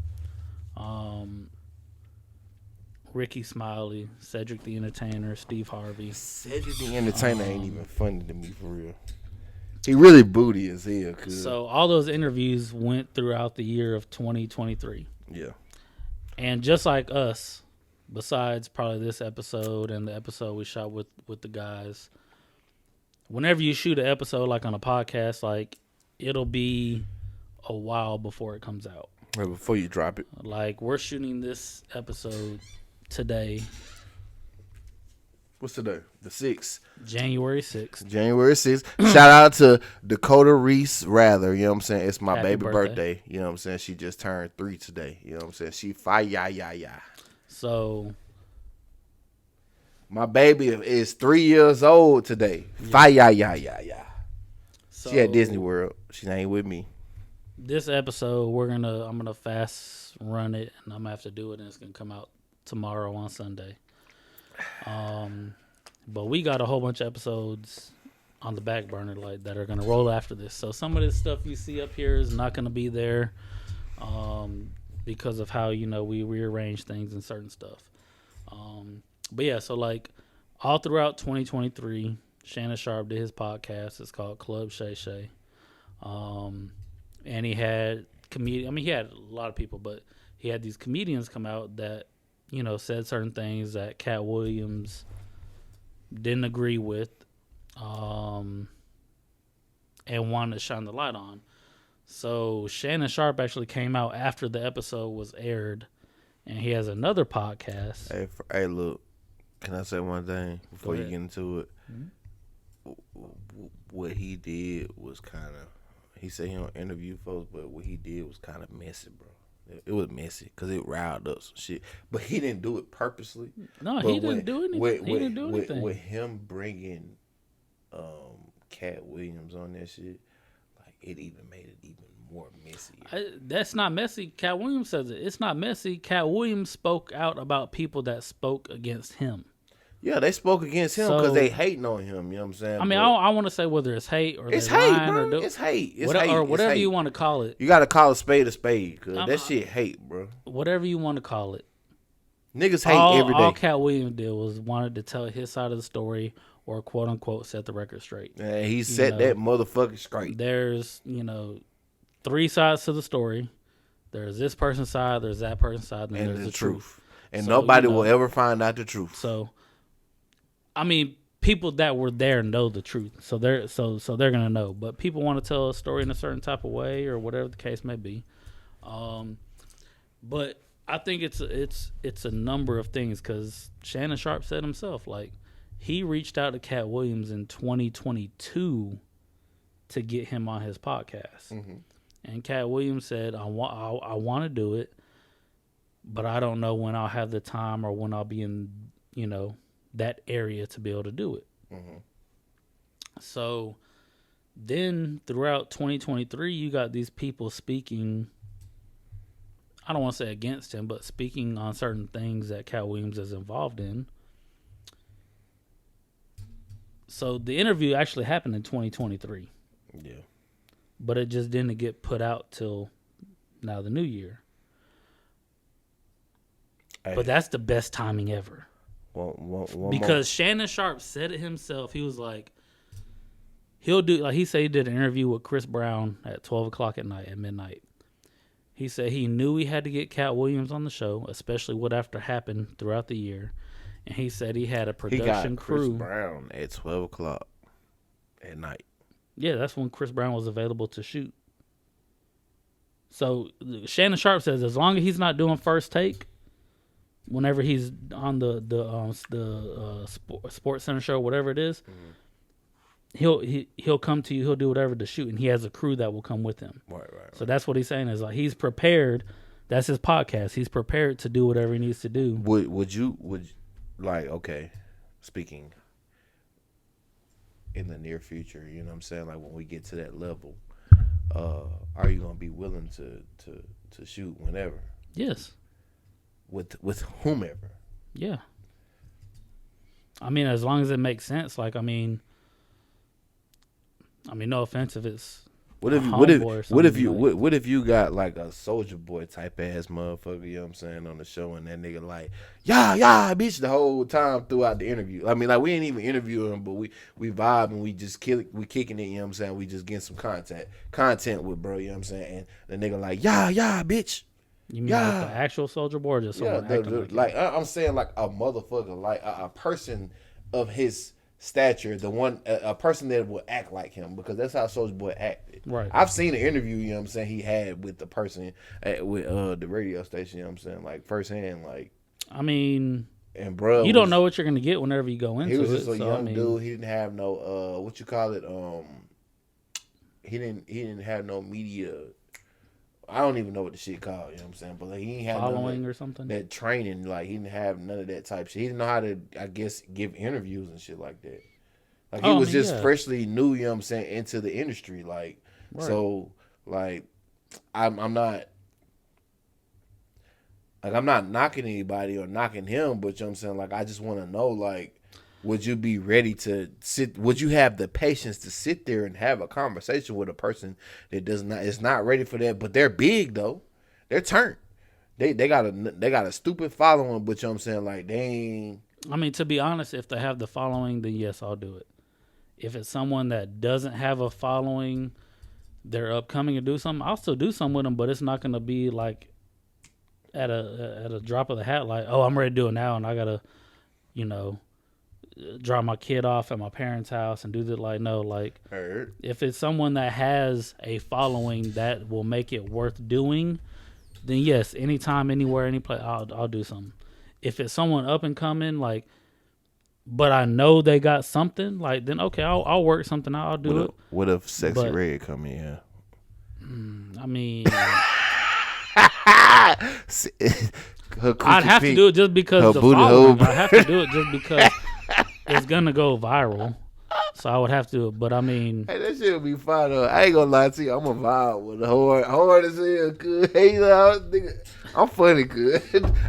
Ricky Smiley, Cedric the Entertainer, Steve Harvey. Cedric the Entertainer ain't even funny to me for real. He really booty as hell. So all those interviews went throughout the year of 2023. Yeah. And just like us, besides probably this episode and the episode we shot with the guys, whenever you shoot an episode like on a podcast, like it'll be a while before it comes out. Right before you drop it. Like we're shooting this episode today. What's today? The 6th. January 6th. January 6th. Shout out to Dakota Reese Rather. You know what I'm saying? It's my Happy baby birthday. You know what I'm saying? She just turned 3 today. You know what I'm saying? She fire. So my baby is 3 years old today. Fire. So She at Disney World. She ain't with me. This episode I'm gonna fast run it, and I'm gonna have to do it, and it's gonna come out tomorrow on Sunday. But we got a whole bunch of episodes on the back burner that are gonna roll after this. So some of this stuff you see up here is not gonna be there, because of how we rearrange things and certain stuff. But yeah, so like all throughout 2023, Shannon Sharpe did his podcast. It's called Club Shay Shay. And he had he had a lot of people, but he had these comedians come out that, said certain things that Cat Williams didn't agree with, and wanted to shine the light on. So Shannon Sharpe actually came out after the episode was aired, and he has another podcast. Hey, look, can I say one thing before you get into it? Mm-hmm. What he did was kind of, he said he don't interview folks, but what he did was kind of messy, bro. It was messy because it riled up some shit. But he didn't do it purposely. No, he didn't do anything. He didn't do anything. With him bringing Cat Williams on that shit, like it even made it even more messy. That's not messy. Cat Williams says it. It's not messy. Cat Williams spoke out about people that spoke against him. Yeah, they spoke against him because they hating on him. You know what I'm saying? I mean, I want to say whether it's hate or it's hate, bro. It's hate. It's hate. Or whatever it's hate. you want to call it. You got to call a spade, because that shit hate, bro. Whatever you want to call it. Niggas hate every day. All Cat Williams did was wanted to tell his side of the story, or quote unquote set the record straight. Yeah, he set that motherfucker straight. There's 3 sides to the story. There's this person's side. There's that person's side, and there's the truth. And nobody will ever find out the truth. So, I mean, people that were there know the truth, so they're gonna know. But people want to tell a story in a certain type of way, or whatever the case may be. But I think it's a number of things, because Shannon Sharpe said himself, like, he reached out to Cat Williams in 2022 to get him on his podcast, and Cat Williams said, I want to do it, but I don't know when I'll have the time or when I'll be in that area to be able to do it. So then throughout 2023, you got these people speaking, I don't want to say against him, but speaking on certain things that Cat Williams is involved in. So the interview actually happened in 2023. Yeah. But it just didn't get put out till now, the new year. Hey. But that's the best timing ever. Because Shannon Sharpe said it himself. He was like, he said he did an interview with Chris Brown at 12 o'clock at midnight. He said he knew he had to get Cat Williams on the show, especially what after happened throughout the year. And he said he had a production crew. Chris Brown at 12 o'clock at night. Yeah, that's when Chris Brown was available to shoot. So Shannon Sharpe says as long as he's not doing first take, whenever he's on the Sports Center show, whatever it is, he'll come to you. He'll do whatever to shoot, and he has a crew that will come with him. Right. So that's what he's saying, is like he's prepared. That's his podcast. He's prepared to do whatever he needs to do. Speaking in the near future, you know what I'm saying? Like when we get to that level, are you gonna be willing to shoot whenever? Yes. With whomever. Yeah. I mean, as long as it makes sense. Like, I mean, no offense if it's what if you got like a Soulja Boy type ass motherfucker, you know what I'm saying, on the show, and that nigga like, yeah, bitch, the whole time throughout the interview. I mean, like, we ain't even interviewing him, but we vibe and we just we kicking it, you know what I'm saying? We just getting some content with bro, you know what I'm saying? And the nigga like, yeah, bitch. You mean like the actual Soulja Boy or just someone acting like I'm saying like a motherfucker, like a person of his stature, the one a person that will act like him, because that's how Soulja Boy acted. Right. I've seen an interview, you know what I'm saying, he had with the person with the radio station, you know what I'm saying, like firsthand, like. I mean, and bro, you don't know what you're gonna get whenever you go into it. He was just a young dude. He didn't have no what you call it. He didn't have no media. I don't even know what the shit called, you know what I'm saying? But like, he ain't had following or something. That training, like he didn't have none of that type shit. He didn't know how to, I guess, give interviews and shit like that. Like he was just freshly new, you know what I'm saying, into the industry. Like so, like I'm not knocking anybody or knocking him, but you know what I'm saying, like I just want to know, like, would you be ready to sit? Would you have the patience to sit there and have a conversation with a person that is not ready for that? But they're big though. They're turned. They got a stupid following, but you know what I'm saying, like they ain't. I mean, to be honest, if they have the following, then yes, I'll do it. If it's someone that doesn't have a following, they're upcoming to do something, I'll still do something with them, but it's not going to be like at a drop of the hat, like, oh, I'm ready to do it now, and I gotta, drop my kid off at my parents' house and do that. Like, no, like, if it's someone that has a following that will make it worth doing, then yes, anytime, anywhere, any place, I'll do something. If it's someone up and coming, like, but I know they got something, like, then okay, I'll work something out. I'll do it. What if Sexy Red come in? I mean, I'd have to do it just because the following. I have to do it just because it's gonna go viral. So I would have to, but I mean, hey, that shit would be fun though. I ain't gonna lie to you, I'm a vibe with the hard as hell. Good, hey, nigga, I'm funny, good.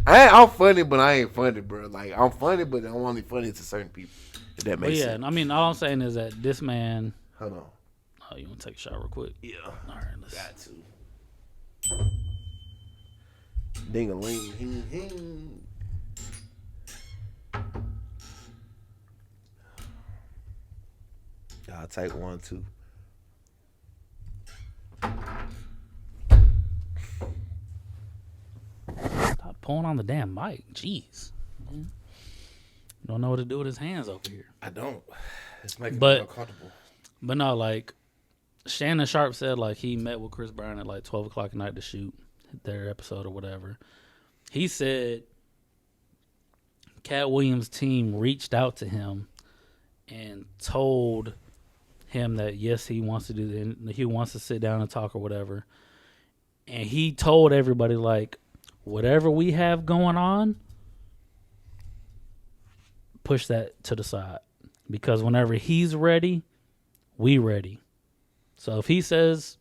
I'm funny, but I ain't funny, bro. Like I'm funny, but I'm only funny to certain people. If that makes sense. I mean, all I'm saying is that this man. Hold on. Oh, you want to take a shot real quick? Yeah. All right, let's. Got to. Ding-a-ling, I'll take one too. Stop pulling on the damn mic. Jeez. Man. Don't know what to do with his hands over here. I don't. It's making me uncomfortable. But no, like Shannon Sharpe said, like he met with Chris Brown at like 12 o'clock at night to shoot their episode or whatever. He said Cat Williams' team reached out to him and told him that yes, he wants to do that. He wants to sit down and talk or whatever. And he told everybody, like, whatever we have going on, push that to the side. Because whenever he's ready, we ready. So if he says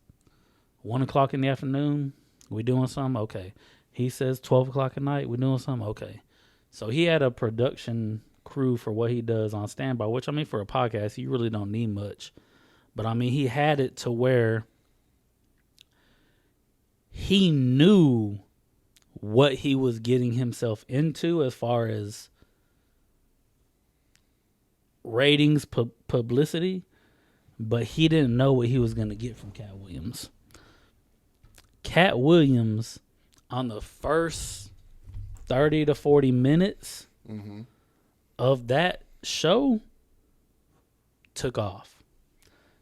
1 o'clock in the afternoon, we doing something, okay. He says 12 o'clock at night, we doing something, okay. So he had a production crew for what he does on standby, which, I mean, for a podcast, you really don't need much. But, I mean, he had it to where he knew what he was getting himself into as far as ratings, publicity, but he didn't know what he was going to get from Cat Williams. Cat Williams, on the first 30 to 40 minutes of that show, took off.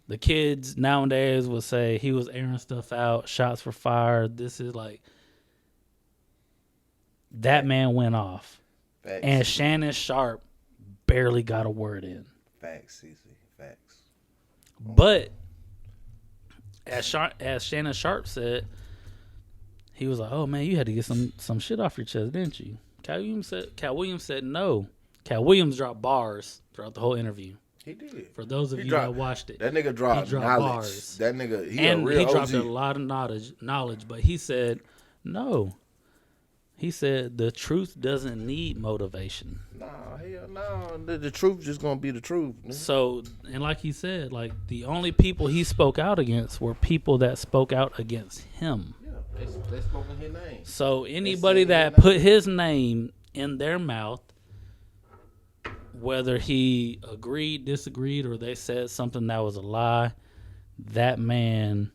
The kids nowadays would say he was airing stuff out, shots were fired. This is like, that man went off. Facts. And Shannon Sharpe barely got a word in. Facts, CC. Facts. But as Shannon Sharpe said, he was like, "Oh man, you had to get some shit off your chest, didn't you?" Cat Williams said no. Cat Williams dropped bars throughout the whole interview. He did. For those of you that watched it, that nigga dropped knowledge. Bars. That nigga, he dropped a lot of knowledge. But he said no. He said the truth doesn't need motivation. Nah, hell no. The truth just gonna be the truth. Man. So, and like he said, like the only people he spoke out against were people that spoke out against him. Yeah, they spoke in his name. So anybody that put his name in their mouth, whether he agreed, disagreed, or they said something that was a lie, that man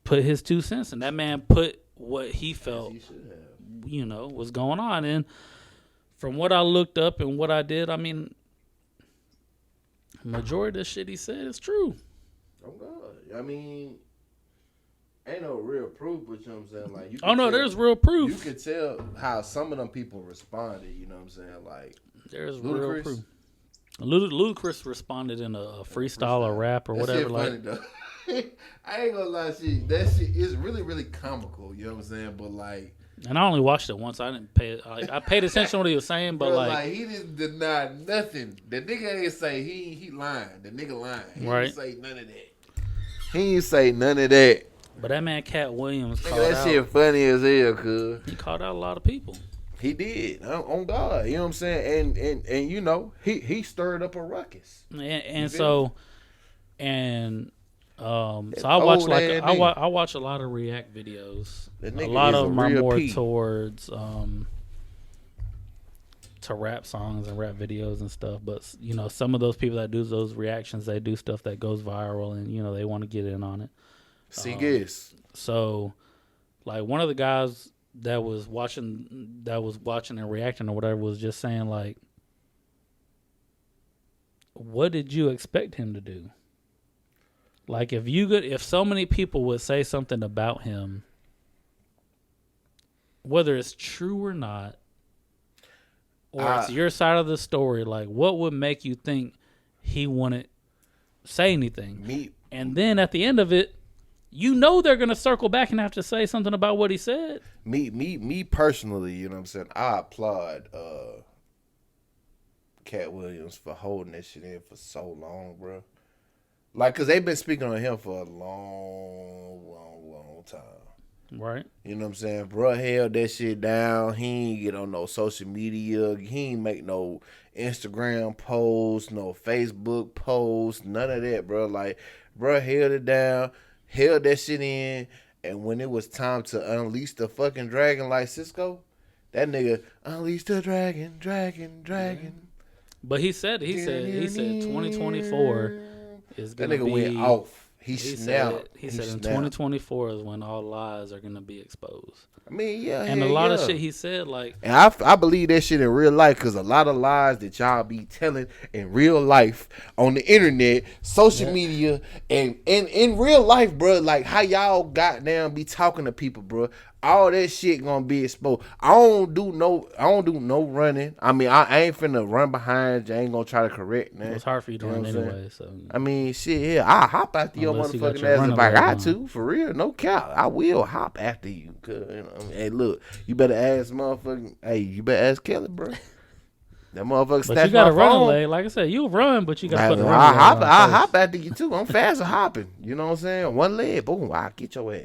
put his 2 cents, and that man put what he felt, was going on. And from what I looked up and what I did, I mean, majority of the shit he said is true. Oh God, I mean, ain't no real proof, but you know what I'm saying. Like, there's real proof. You could tell how some of them people responded. You know what I'm saying? Like, there's Ludacris. Real proof. Ludacris responded in a freestyle or rap or that whatever. Shit funny, though. I ain't gonna lie, that shit is really, really comical. You know what I'm saying? But like, and I only watched it once. I didn't pay. I paid attention to what he was saying, but like he didn't deny nothing. The nigga ain't say he lying. The nigga lying. He didn't say none of that. He didn't say none of that. But that man, Cat Williams, called that out, shit funny as hell, cuz. He called out a lot of people. He did, on God. You know what I'm saying? And you know, he stirred up a ruckus. So I watch I watch a lot of react videos. A lot of them are more towards to rap songs and rap videos and stuff. But you know, some of those people that do those reactions, they do stuff that goes viral, and you know, they want to get in on it. So, like, one of the guys that was watching and reacting or whatever was just saying, like, what did you expect him to do? Like, if so many people would say something about him, whether it's true or not, or it's your side of the story, like, what would make you think he wouldn't say anything? And then at the end of it, you know they're gonna circle back and have to say something about what he said. Me personally, you know what I'm saying? I applaud Cat Williams for holding that shit in for so long, bro. Like, cause they've been speaking on him for a long time. Right. You know what I'm saying? Bro held that shit down. He ain't get on no social media. He ain't make no Instagram posts, no Facebook posts, none of that, bro. Like, bro held it down, held that shit in, and when it was time to unleash the fucking dragon like Cisco, that nigga unleashed the dragon. But he said 2024 is gonna be. That nigga went off. He snapped. He said in 2024 is when all lies are gonna be exposed. I mean, yeah, and a lot of shit he said, like, and I believe that shit in real life, because a lot of lies that y'all be telling in real life on the internet, social media, and in real life, bro, like how y'all goddamn be talking to people, bro. All that shit gonna be exposed. I don't do no running. I mean, I ain't finna run behind you. I ain't gonna try to correct, man. It's hard for you to run anyway. So I mean, shit, yeah, I'll hop after your motherfucking ass if I got to. For real, no cap. I will hop after you. Cause, you know, hey, look, you better ask motherfucking. Hey, you better ask Kelly, bro. That motherfucker snatched my phone. But you gotta run, like I said, you'll run, but you gotta put the run. I'll hop after you too. I'm fast at hopping. You know what I'm saying? One leg, boom, I'll get your ass.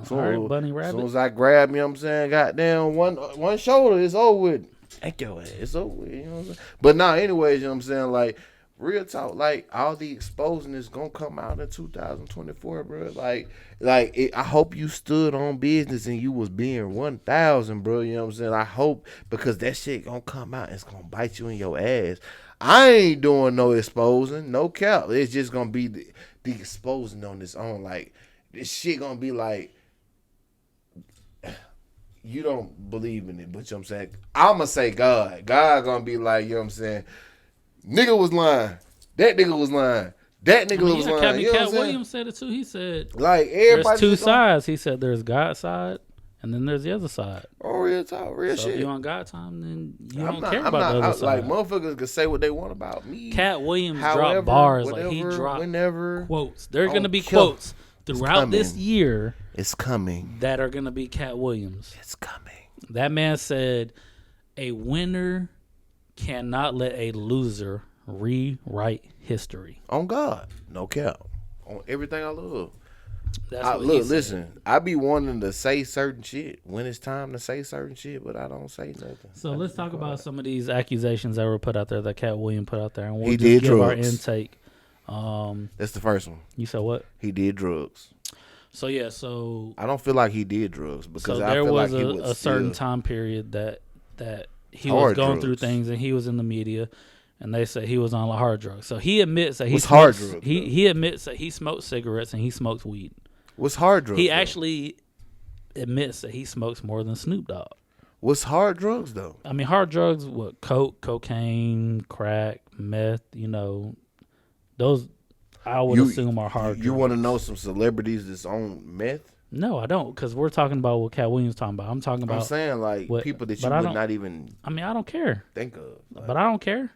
Bunny rabbit. As soon as I grab you, know what I'm saying, goddamn, one shoulder, it's over with. Thank your ass. It's over with. You know what I'm saying? But nah, anyways, you know what I'm saying? Like, real talk, like, all the exposing is gonna come out in 2024, bro. Like I hope you stood on business and you was being 1,000, bro. You know what I'm saying? I hope, because that shit gonna come out and it's gonna bite you in your ass. I ain't doing no exposing, no cap. It's just gonna be the exposing on its own. Like, this shit gonna be like, you don't believe in it, but you know what I'm saying? I'ma say God gonna be like, you know what I'm saying? Nigga was lying. That nigga was lying. That nigga was lying. You know Cat Williams said it too. He said, like, everybody, there's two sides. He said there's God's side and then there's the other side. Oh, real talk, real shit. If you on God's time, then you don't care about the other side. Like, motherfuckers can say what they want about me. Cat Williams dropped bars, like he dropped quotes. There are going to be quotes throughout this year. It's coming. That are going to be Cat Williams. It's coming. That man said, a winner cannot let a loser rewrite history. On God. No cap. On everything I love. Listen. I be wanting to say certain shit when it's time to say certain shit, but I don't say nothing. So let's talk about some of these accusations that were put out there that Cat Williams put out there, and we'll just give our intake. That's the first one. You said what? He did drugs. So yeah, so I don't feel like he did drugs because so I there feel was like he was a certain time period that he was going through things, and he was in the media, and they said he was on hard drugs. So he admits that he admits that he smokes cigarettes and he smokes weed. What's hard drugs? He actually admits that he smokes more than Snoop Dogg. What's hard drugs though? I mean, hard drugs, what, coke, cocaine, crack, meth, those I would assume are hard drugs. You want to know some celebrities that's on meth? No, I don't, because we're talking about what Cat Williams talking about. I'm talking about. I'm saying like people that you would not even. I mean, I don't care. Think of, but I don't care.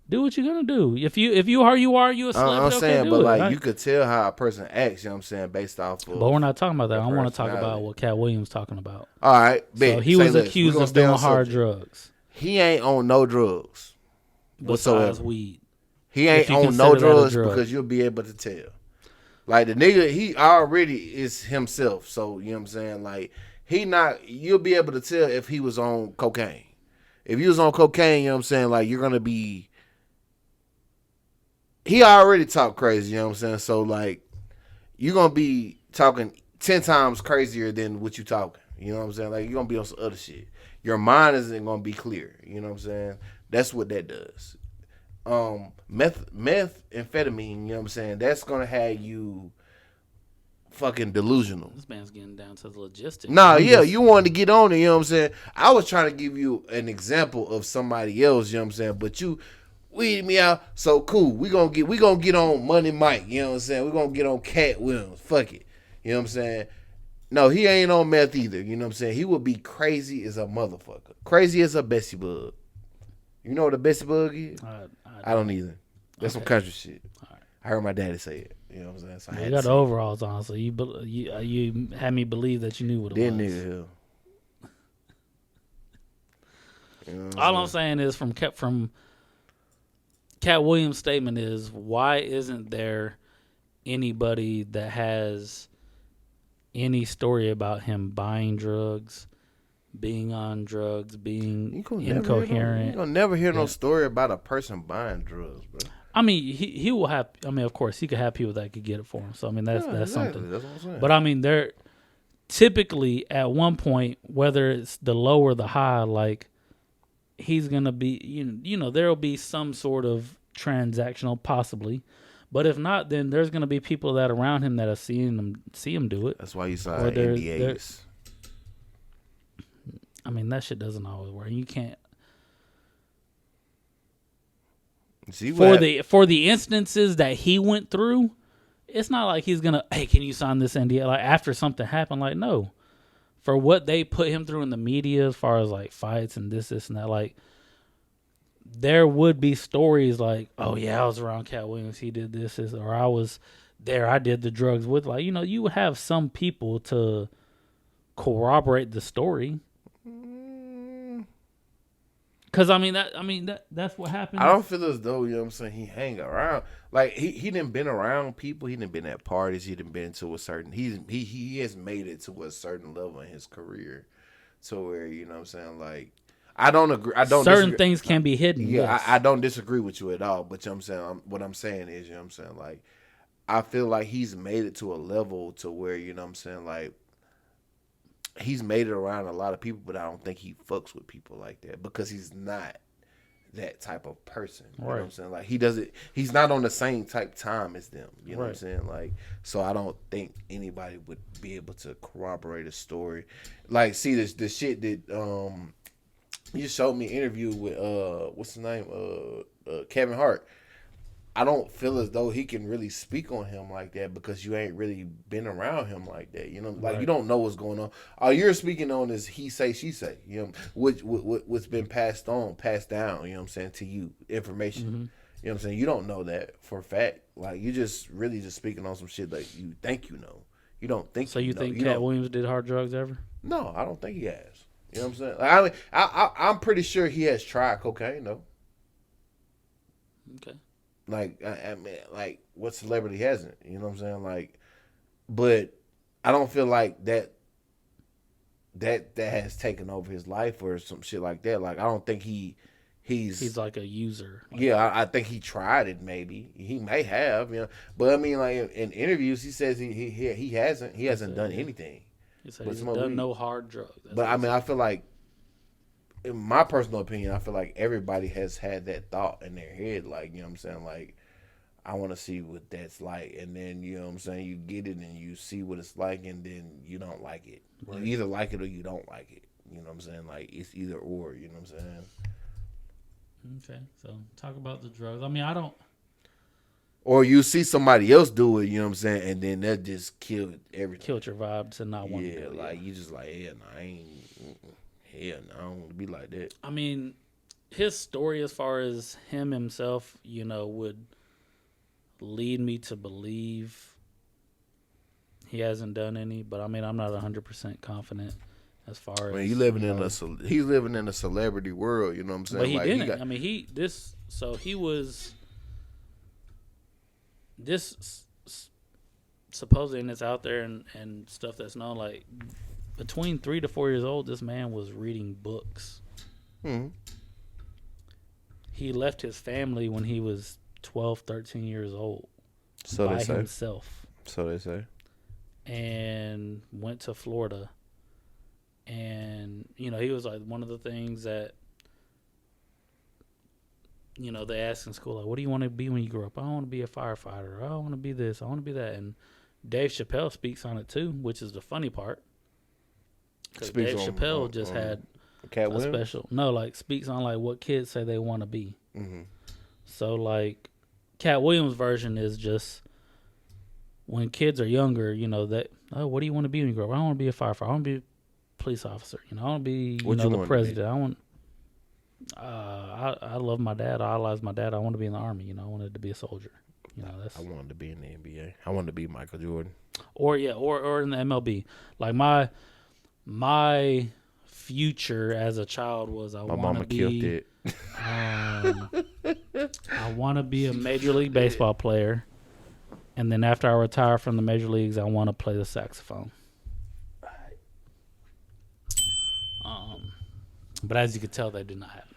Do what you're gonna do. If you are you a celebrity. I'm saying, but like you could tell how a person acts. You know what I'm saying, based off of. But we're not talking about that. I want to talk about what Cat Williams talking about. All right, so he was accused of doing hard drugs. He ain't on no drugs whatsoever. Besides weed. He ain't on no drugs because you'll be able to tell. Like the nigga, he already is himself. So you know what I'm saying. Like you'll be able to tell if he was on cocaine. If he was on cocaine, you know what I'm saying. Like you're gonna be. He already talk crazy, you know what I'm saying? So, like, you're going to be talking 10 times crazier than what you talking. You know what I'm saying? Like, you're going to be on some other shit. Your mind isn't going to be clear. You know what I'm saying? That's what that does. Methamphetamine, you know what I'm saying? That's going to have you fucking delusional. This man's getting down to the logistics. You wanted to get on it, you know what I'm saying? I was trying to give you an example of somebody else, you know what I'm saying? But you weed me out, so cool. We gonna get on Money Mike, you know what I'm saying? We gonna get on Cat Williams. Fuck it. You know what I'm saying? No, he ain't on meth either. You know what I'm saying? He would be crazy as a motherfucker. Crazy as a Bessie Bug. You know what a Bessie Bug is? I don't either. That's some country shit. Right. I heard my daddy say it. You know what I'm saying? So you got the overalls on, so you had me believe that you knew what it was. Nigga hell. You know all I'm saying is from Cat Williams' statement is, why isn't there anybody that has any story about him buying drugs, being on drugs, being incoherent? You're going to never hear no story about a person buying drugs, bro. I mean, he will have, of course, he could have people that could get it for him. So, I mean, that's exactly. something. That's what I'm saying. But, I mean, they're typically at one point, whether it's the low or the high, like, he's going to be, there will be some sort of transactional, possibly. But if not, then there's going to be people that are around him that are see him do it. That's why you sign NDAs. I mean, that shit doesn't always work. You can't. For the instances that he went through, it's not like he's going to, hey, can you sign this NDA? Like, after something happened, like, no. For what they put him through in the media as far as, like, fights and this and that, like, there would be stories like, oh, yeah, I was around Cat Williams, he did this, or I was there, I did the drugs with. Like, you would have some people to corroborate the story. Because, that's what happened. I don't feel as though, you know what I'm saying, he hang around. Like, he done been around people. He done been at parties. He done been to a certain, he has made it to a certain level in his career to where, you know what I'm saying, like, I don't agree. Certain things can be hidden. Yeah, yes. I don't disagree with you at all. But you know what I'm saying, what I'm saying is, you know what I'm saying, like, I feel like he's made it to a level to where, you know what I'm saying, like, he's made it around a lot of people, but I don't think he fucks with people like that because he's not that type of person. You know what I'm saying? Like, he's not on the same type time as them. You know what I'm saying? Like, so I don't think anybody would be able to corroborate a story. Like, see, the shit that you showed me an interview with what's his name? Kevin Hart. I don't feel as though he can really speak on him like that because you ain't really been around him like that. You know, like you don't know what's going on. All you're speaking on is he say, she say. You know, what's been passed down. You know what I'm saying, to you, information. Mm-hmm. You know what I'm saying. You don't know that for a fact. Like, you just really just speaking on some shit that you think you know. You don't think. So you think Cat Williams did hard drugs ever? No, I don't think he has. You know what I'm saying? Like, I mean, I'm pretty sure he has tried cocaine though. Okay. Like, I mean, like, what celebrity hasn't? You know what I'm saying? Like, but I don't feel like that has taken over his life or some shit like that. Like I don't think he's like a user. Yeah, I think he tried it. Maybe he may have, But I mean, like in interviews, he says he hasn't done anything. He said he's done no hard drugs. But I mean, I feel like, in my personal opinion, I feel like everybody has had that thought in their head. Like, you know what I'm saying? Like, I want to see what that's like. And then, you know what I'm saying? You get it and you see what it's like, and then you don't like it. Right. You either like it or you don't like it. You know what I'm saying? Like, it's either or. You know what I'm saying? Okay, so talk about the drugs. I mean, I don't. Or you see somebody else do it, you know what I'm saying, and then that just killed everything. Killed your vibe to not want to do it. Yeah, like you just like, I don't want to be like that. I mean, his story as far as him himself, would lead me to believe he hasn't done any. But I mean, I'm not 100% confident. As far as he's living in a celebrity world, you know what I'm saying? But he didn't. He was supposedly, and it's out there and stuff that's known. Like between 3 to 4 years old, this man was reading books. Mm-hmm. He left his family when he was 12, 13 years old by himself. So they say. And went to Florida. And, he was like one of the things that, they ask in school, like, what do you want to be when you grow up? I want to be a firefighter. I want to be this. I want to be that. And Dave Chappelle speaks on it too, which is the funny part. Because Dave Chappelle just had a special. No, like, speaks on, like, what kids say they want to be. Mm-hmm. So, like, Cat Williams' version is just when kids are younger, that, what do you want to be when you grow up? I want to be a firefighter. I want to be police officer. I want to be, the president. I want. I love my dad. I idolize my dad. I want to be in the army. I wanted to be a soldier. That's. I wanted to be in the NBA. I wanted to be Michael Jordan. Or in the MLB. Like my future as a child was I want to be. My mama killed it. I want to be a Major League Baseball player, and then after I retire from the major leagues, I want to play the saxophone. But as you can tell, that did not happen.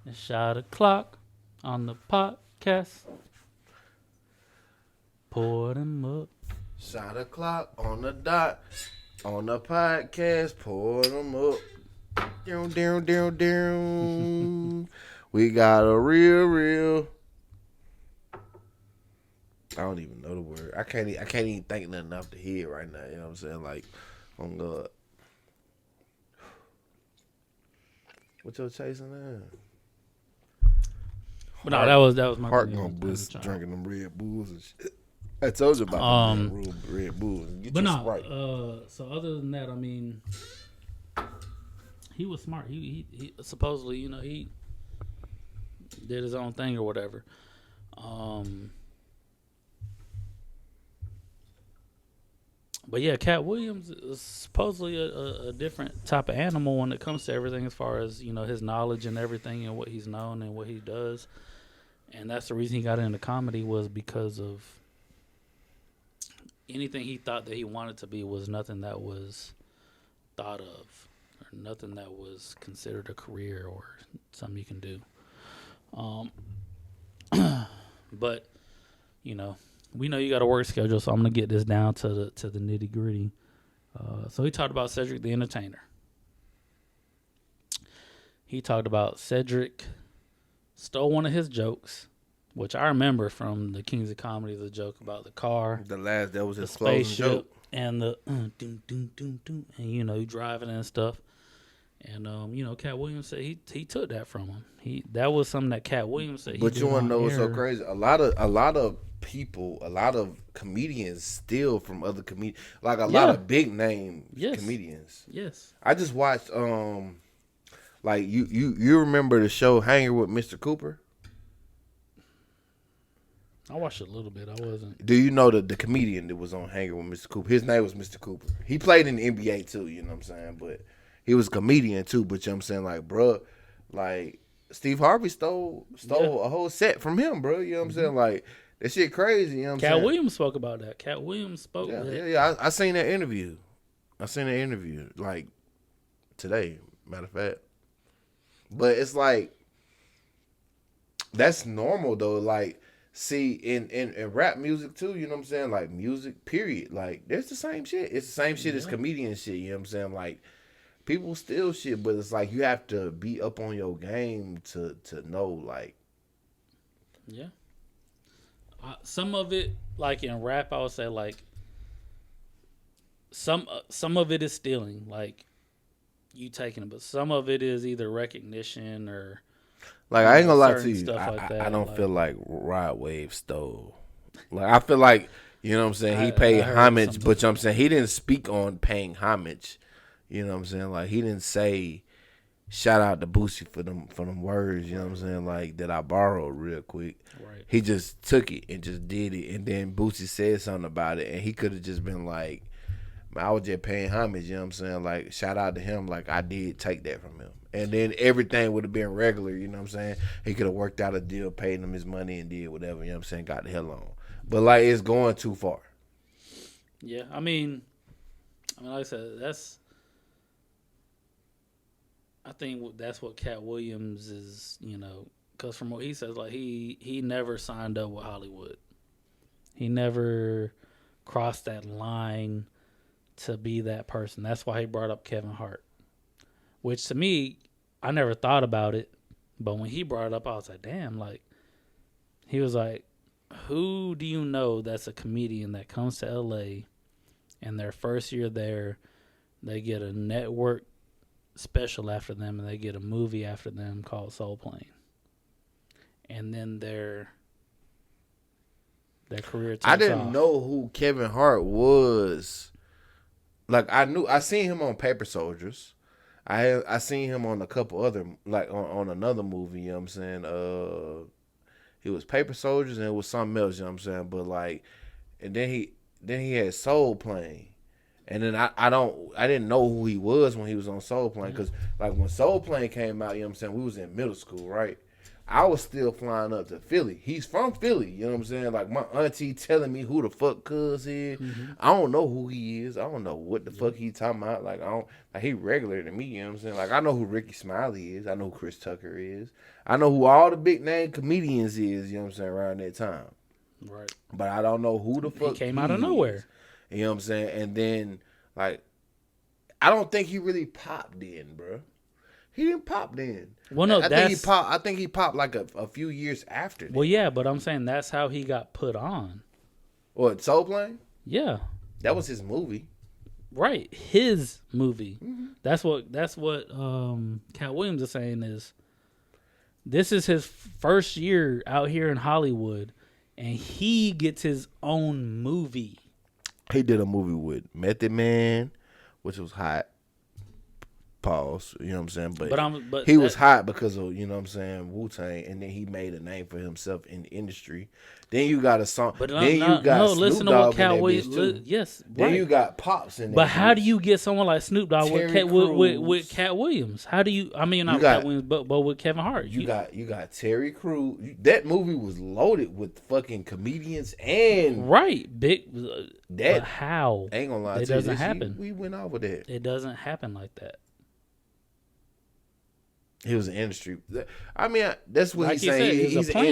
A shot o'clock on the podcast. Pour them up. Shot o'clock on the dot on the podcast. Pour them up. Down. We got a real. I don't even know the word. I can't even think nothing off the head right now. You know what I'm saying? Like. Oh God. What you chasing now? But no, that was my heart gonna bust drinking them Red Bulls and shit. I told you about the Red Bulls. But no, so other than that, I mean, he was smart. He supposedly, he did his own thing or whatever. But yeah, Cat Williams is supposedly a different type of animal when it comes to everything as far as, his knowledge and everything and what he's known and what he does. And that's the reason he got into comedy was because of anything he thought that he wanted to be was nothing that was thought of or nothing that was considered a career or something you can do. But, we know you got a work schedule, so I'm going to get this down to the nitty gritty. So he talked about Cedric the Entertainer. He talked about Cedric stole one of his jokes, which I remember from the Kings of Comedy, the joke about the car. That was his closing joke. And the doom, doom, doom, doom, and you driving and stuff. And Cat Williams said he took that from him. That was something that Cat Williams said. But you want to know what's so crazy? A lot of people, a lot of comedians steal from other comedians. Like a lot of big name comedians. Yes. I just watched like you remember the show Hanging with Mr. Cooper? I watched a little bit. I wasn't. Do you know the comedian that was on Hanging with Mr. Cooper? His name was Mr. Cooper. He played in the NBA too, you know what I'm saying? But he was a comedian too, but you know what I'm saying? Like, bro, like Steve Harvey stole a whole set from him, bro. You know what I'm saying? Like That shit crazy. You know what I'm Cat saying? Williams spoke about that. Cat Williams spoke. Yeah. I seen that interview. Like today, matter of fact. But it's like that's normal though. Like, see, in rap music too, you know what I'm saying? Like music, period. Like, there's the same shit. It's the same shit as comedian shit, you know what I'm saying? Like, people steal shit, but it's like you have to be up on your game to know, like. Yeah. Some of it, like in rap, I would say like some of it is stealing, like you taking it, but some of it is either recognition or like I ain't gonna lie to you. Stuff like that. I don't feel like Rod Wave stole. Like I feel like, you know what I'm saying, he paid homage, but you know what I'm saying, he didn't speak on paying homage. You know what I'm saying? Like he didn't say shout out to Boosie for them words, you know what I'm saying, like that I borrowed real quick. Right. He just took it and just did it, and then Boosie said something about it, and he could have just been like, I was just paying homage, you know what I'm saying? Like, shout out to him, like, I did take that from him. And then everything would have been regular, you know what I'm saying? He could have worked out a deal, paid him his money, and did whatever, you know what I'm saying? Got the hell on. But, like, it's going too far. Yeah, I mean, like I said, I think that's what Cat Williams is, you know, because from what he says, like, he never signed up with Hollywood. He never crossed that line to be that person. That's why he brought up Kevin Hart, which to me, I never thought about it, but when he brought it up, I was like, damn, like, he was like, who do you know that's a comedian that comes to LA and their first year there, they get a network special after them and they get a movie after them called Soul Plane, and then their career takes off. I didn't know who Kevin Hart was. Like, I seen him on Paper Soldiers. I seen him on a couple other, like on another movie, you know what I'm saying? It was Paper Soldiers and it was something else, you know what I'm saying? But like, and then he had Soul Plane. And then I didn't know who he was when he was on Soul Plane, because like when Soul Plane came out, you know what I'm saying, we was in middle school, right? I was still flying up to Philly. He's from Philly, you know what I'm saying? Like my auntie telling me who the fuck Cuz is. Mm-hmm. I don't know who he is. I don't know what the fuck he talking about. Like he regular to me, you know what I'm saying? Like I know who Ricky Smiley is. I know who Chris Tucker is. I know who all the big name comedians is, you know what I'm saying, around that time. Right. But I don't know who the fuck he came out of nowhere. You know what I'm saying? And then, like, I don't think he really popped then, bro. He didn't pop then. Well, no, I think he popped like a few years after that. Well, yeah, but I'm saying that's how he got put on. What, Soul Plane? Yeah. That was his movie. Right. His movie. Mm-hmm. That's what Cat Williams is saying is this is his first year out here in Hollywood, and he gets his own movie. He did a movie with Method Man, which was hot. Pause. You know what I'm saying? But he was hot because of, you know what I'm saying, Wu-Tang, and then he made a name for himself in the industry. Then you got a song. But then you got Snoop Dogg in that bitch too. Yes. Then right. You got Pops in there. But how do you get someone like Snoop Dogg with Cat Williams? How do you? I mean, not Cat Williams, but with Kevin Hart. You got Terry Crews. That movie was loaded with fucking comedians and right big. But how? I ain't gonna lie. It doesn't happen. We went over that. It doesn't happen like that. He was an industry. I mean, that's what like he's saying.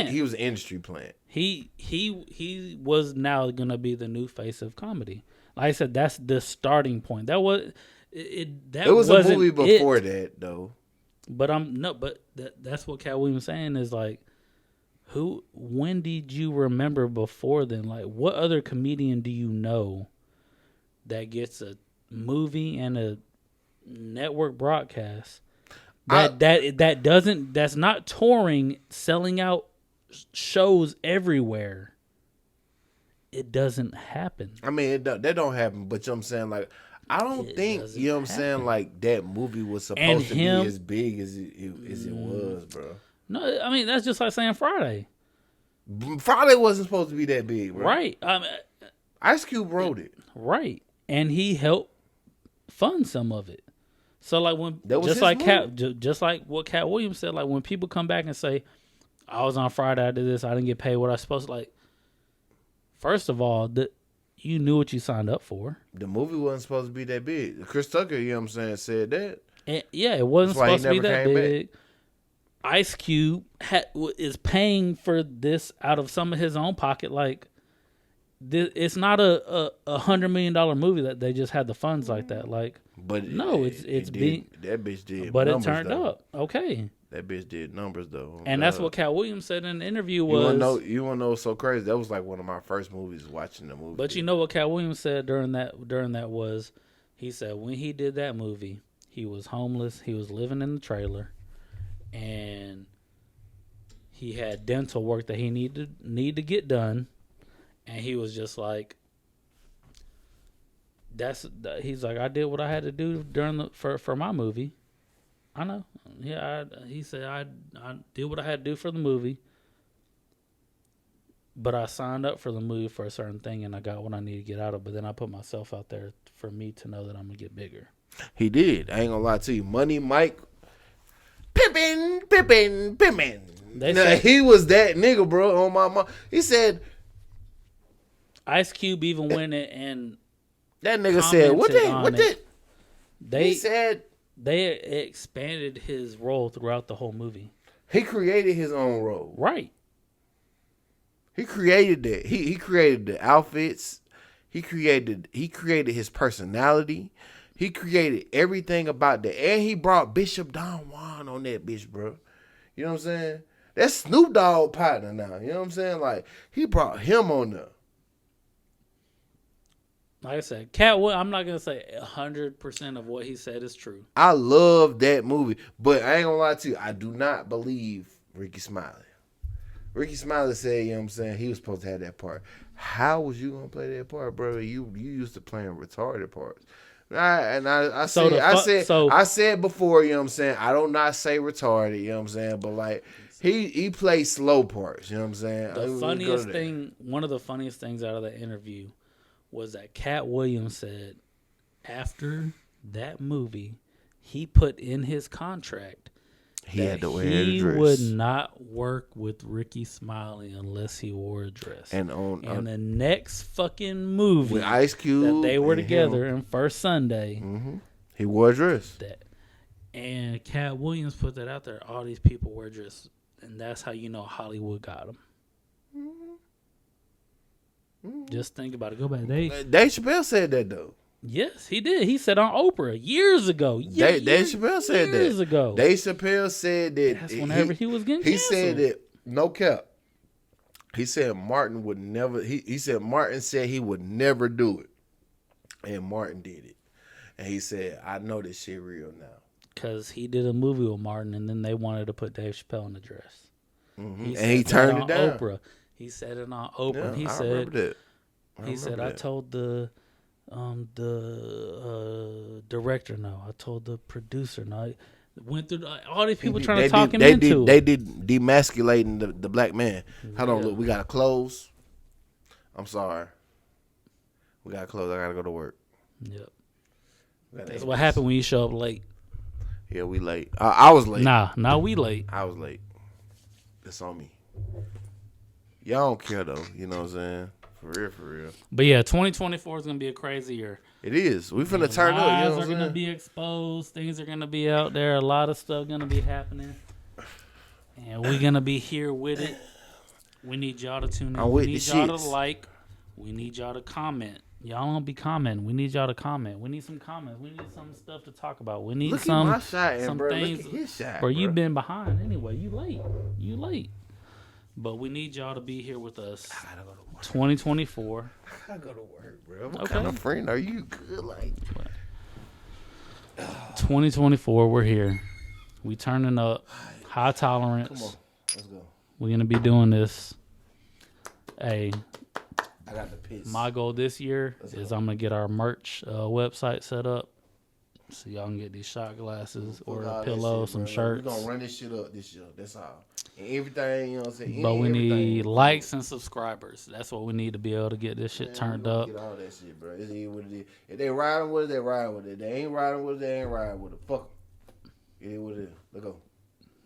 He was an industry plant. He was now gonna be the new face of comedy. Like I said, that's the starting point. That was it. That was a movie before that, though. But that's what Cat Williams saying is like, when did you remember before then? Like, what other comedian do you know that gets a movie and a network broadcast? That's not touring, selling out shows everywhere. It doesn't happen. I mean, that don't happen. But you know what I'm saying, like, I don't think, you know what I'm saying, like, that movie was supposed to be as big as it was, bro. No, I mean, that's just like saying Friday. Friday wasn't supposed to be that big, bro. Right. Ice Cube wrote it. Right, and he helped fund some of it. So like just like what Cat Williams said, like when people come back and say, I was on Friday, I did this, I didn't get paid what I was supposed to, like, First of all, you knew what you signed up for. The movie wasn't supposed to be that big. Chris Tucker, you know what I'm saying, said that. And, yeah, it wasn't supposed to be that big. Ice Cube is paying for this out of some of his own pocket. Like, it's not a $100 million movie that they just had the funds like that. Like, but no, it's being that bitch did, but it turned up. Okay, that bitch did numbers though, and that's what Cat Williams said in the interview was. You wanna know what's so crazy? That was like one of my first movies watching the movie. But you know what Cat Williams said during that was, he said when he did that movie, he was homeless, he was living in the trailer, and he had dental work that he need to get done. And he was just like, he's like, I did what I had to do for my movie. I know. Yeah, he said, I did what I had to do for the movie. But I signed up for the movie for a certain thing, and I got what I need to get out of it. But then I put myself out there for me to know that I'm going to get bigger. He did. I ain't going to lie to you. Money Mike, Pippin. He was that nigga, bro, on my mom. He said... Ice Cube even went in and that nigga said, what did he said they expanded his role throughout the whole movie. He created his own role. Right. He created that. He created the outfits. He created his personality. He created everything about that. And he brought Bishop Don Juan on that bitch, bro. You know what I'm saying? That's Snoop Dogg partner now. You know what I'm saying? Like, he brought him on there. Like I said, I'm not going to say 100% of what he said is true. I love that movie, but I ain't going to lie to you. I do not believe Ricky Smiley. Ricky Smiley said, you know what I'm saying, he was supposed to have that part. How was you going to play that part, bro? You used to playing retarded parts. I said before, you know what I'm saying, I don't not say retarded, you know what I'm saying, but like, he played slow parts, you know what I'm saying? One of the funniest things out of that interview was that Cat Williams said after that movie, he put in his contract that he would not work with Ricky Smiley unless he wore a dress. And the next fucking movie with Ice Cube that they were together in First Sunday, he wore a dress. And Cat Williams put that out there. All these people wear dresses, and that's how you know Hollywood got them. Just think about it. Go back. Dave Chappelle said that though. Yes, he did. He said on Oprah years ago. Dave Chappelle said that. Years ago. Dave Chappelle said that. That's whenever he was getting canceled. He said that, no cap. He said Martin would never, he said Martin said he would never do it. And Martin did it. And he said, I know this shit real now. Because he did a movie with Martin, and then they wanted to put Dave Chappelle in the dress. And he turned it down. Oprah. He said it on Oprah. Yeah, he said, I told the director no. I told the producer no. Went through all these people trying to talk him into it. They did demasculating the black man. Hold on, look, we got to close. I'm sorry. We got to close. I got to go to work. Yep. That's what happened when you show up late. Yeah, we late. I was late. Nah, we late. I was late. That's on me. Y'all don't care though, you know what I'm saying? For real. But yeah, 2024 is gonna be a crazy year. It is. We finna turn up. You know what I'm saying? Gonna be exposed. Things are gonna be out there. A lot of stuff gonna be happening, and we're gonna be here with it. We need y'all to tune in. We need y'all to like. We need y'all to comment. Y'all don't be commenting. We need y'all to comment. We need some comments. We need some stuff to talk about. We need some things. Look at his shot, bro. You've been behind anyway. You late. But we need y'all to be here with us. I gotta go to work. 2024. I gotta go to work, bro. What kind of friend are you? Good, like 2024. We're here. We turning up. High tolerance. Come on, let's go. We're gonna be doing this. Hey, I got the piss. My goal this year is I'm gonna get our merch website set up. So y'all can get these shot glasses, or a pillow, some shirts. We're gonna run this shit up this year. That's all. And everything, you know what I'm saying? But we need likes and subscribers. That's what we need to be able to get this shit turned up. Get all that shit, bro. It is what it is. If they riding with it, they riding with it. If they ain't riding with it, they ain't riding with it. Fuck them. It is what it is. Let's go.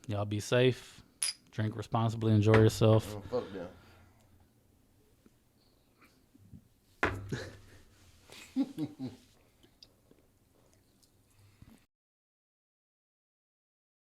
Y'all be safe. Drink responsibly. Enjoy yourself. Fuck them.